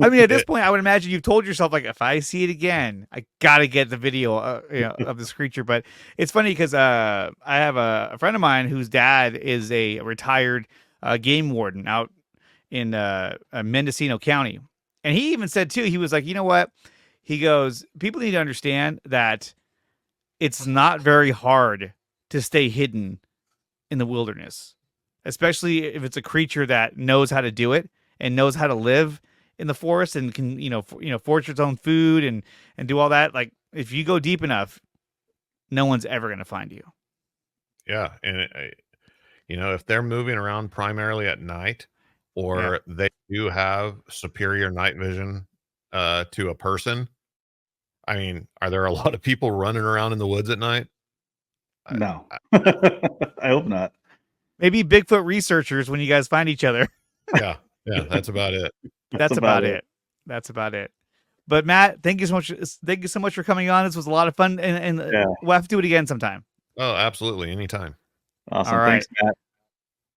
[SPEAKER 1] I mean, at this point, I would imagine you've told yourself, like, if I see it again, I gotta get the video of this creature. But it's funny because I have a friend of mine whose dad is a retired game warden out in Mendocino County. And he even said, too, he was like, you know what? He goes, people need to understand that it's not very hard to stay hidden in the wilderness, especially if it's a creature that knows how to do it and knows how to live in the forest and can, forage its own food and do all that. Like, if you go deep enough, no one's ever going to find you.
[SPEAKER 2] Yeah. And, if they're moving around primarily at night, or they do have superior night vision to a person, I mean, are there a lot of people running around in the woods at night?
[SPEAKER 3] No. I hope not.
[SPEAKER 1] Maybe Bigfoot researchers when you guys find each other.
[SPEAKER 2] Yeah. That's about it.
[SPEAKER 1] That's about it. That's about it. But Matt, thank you so much. Thank you so much for coming on. This was a lot of fun, and we'll have to do it again sometime.
[SPEAKER 2] Oh, absolutely. Anytime.
[SPEAKER 3] Awesome.
[SPEAKER 1] All right.
[SPEAKER 3] Thanks, Matt.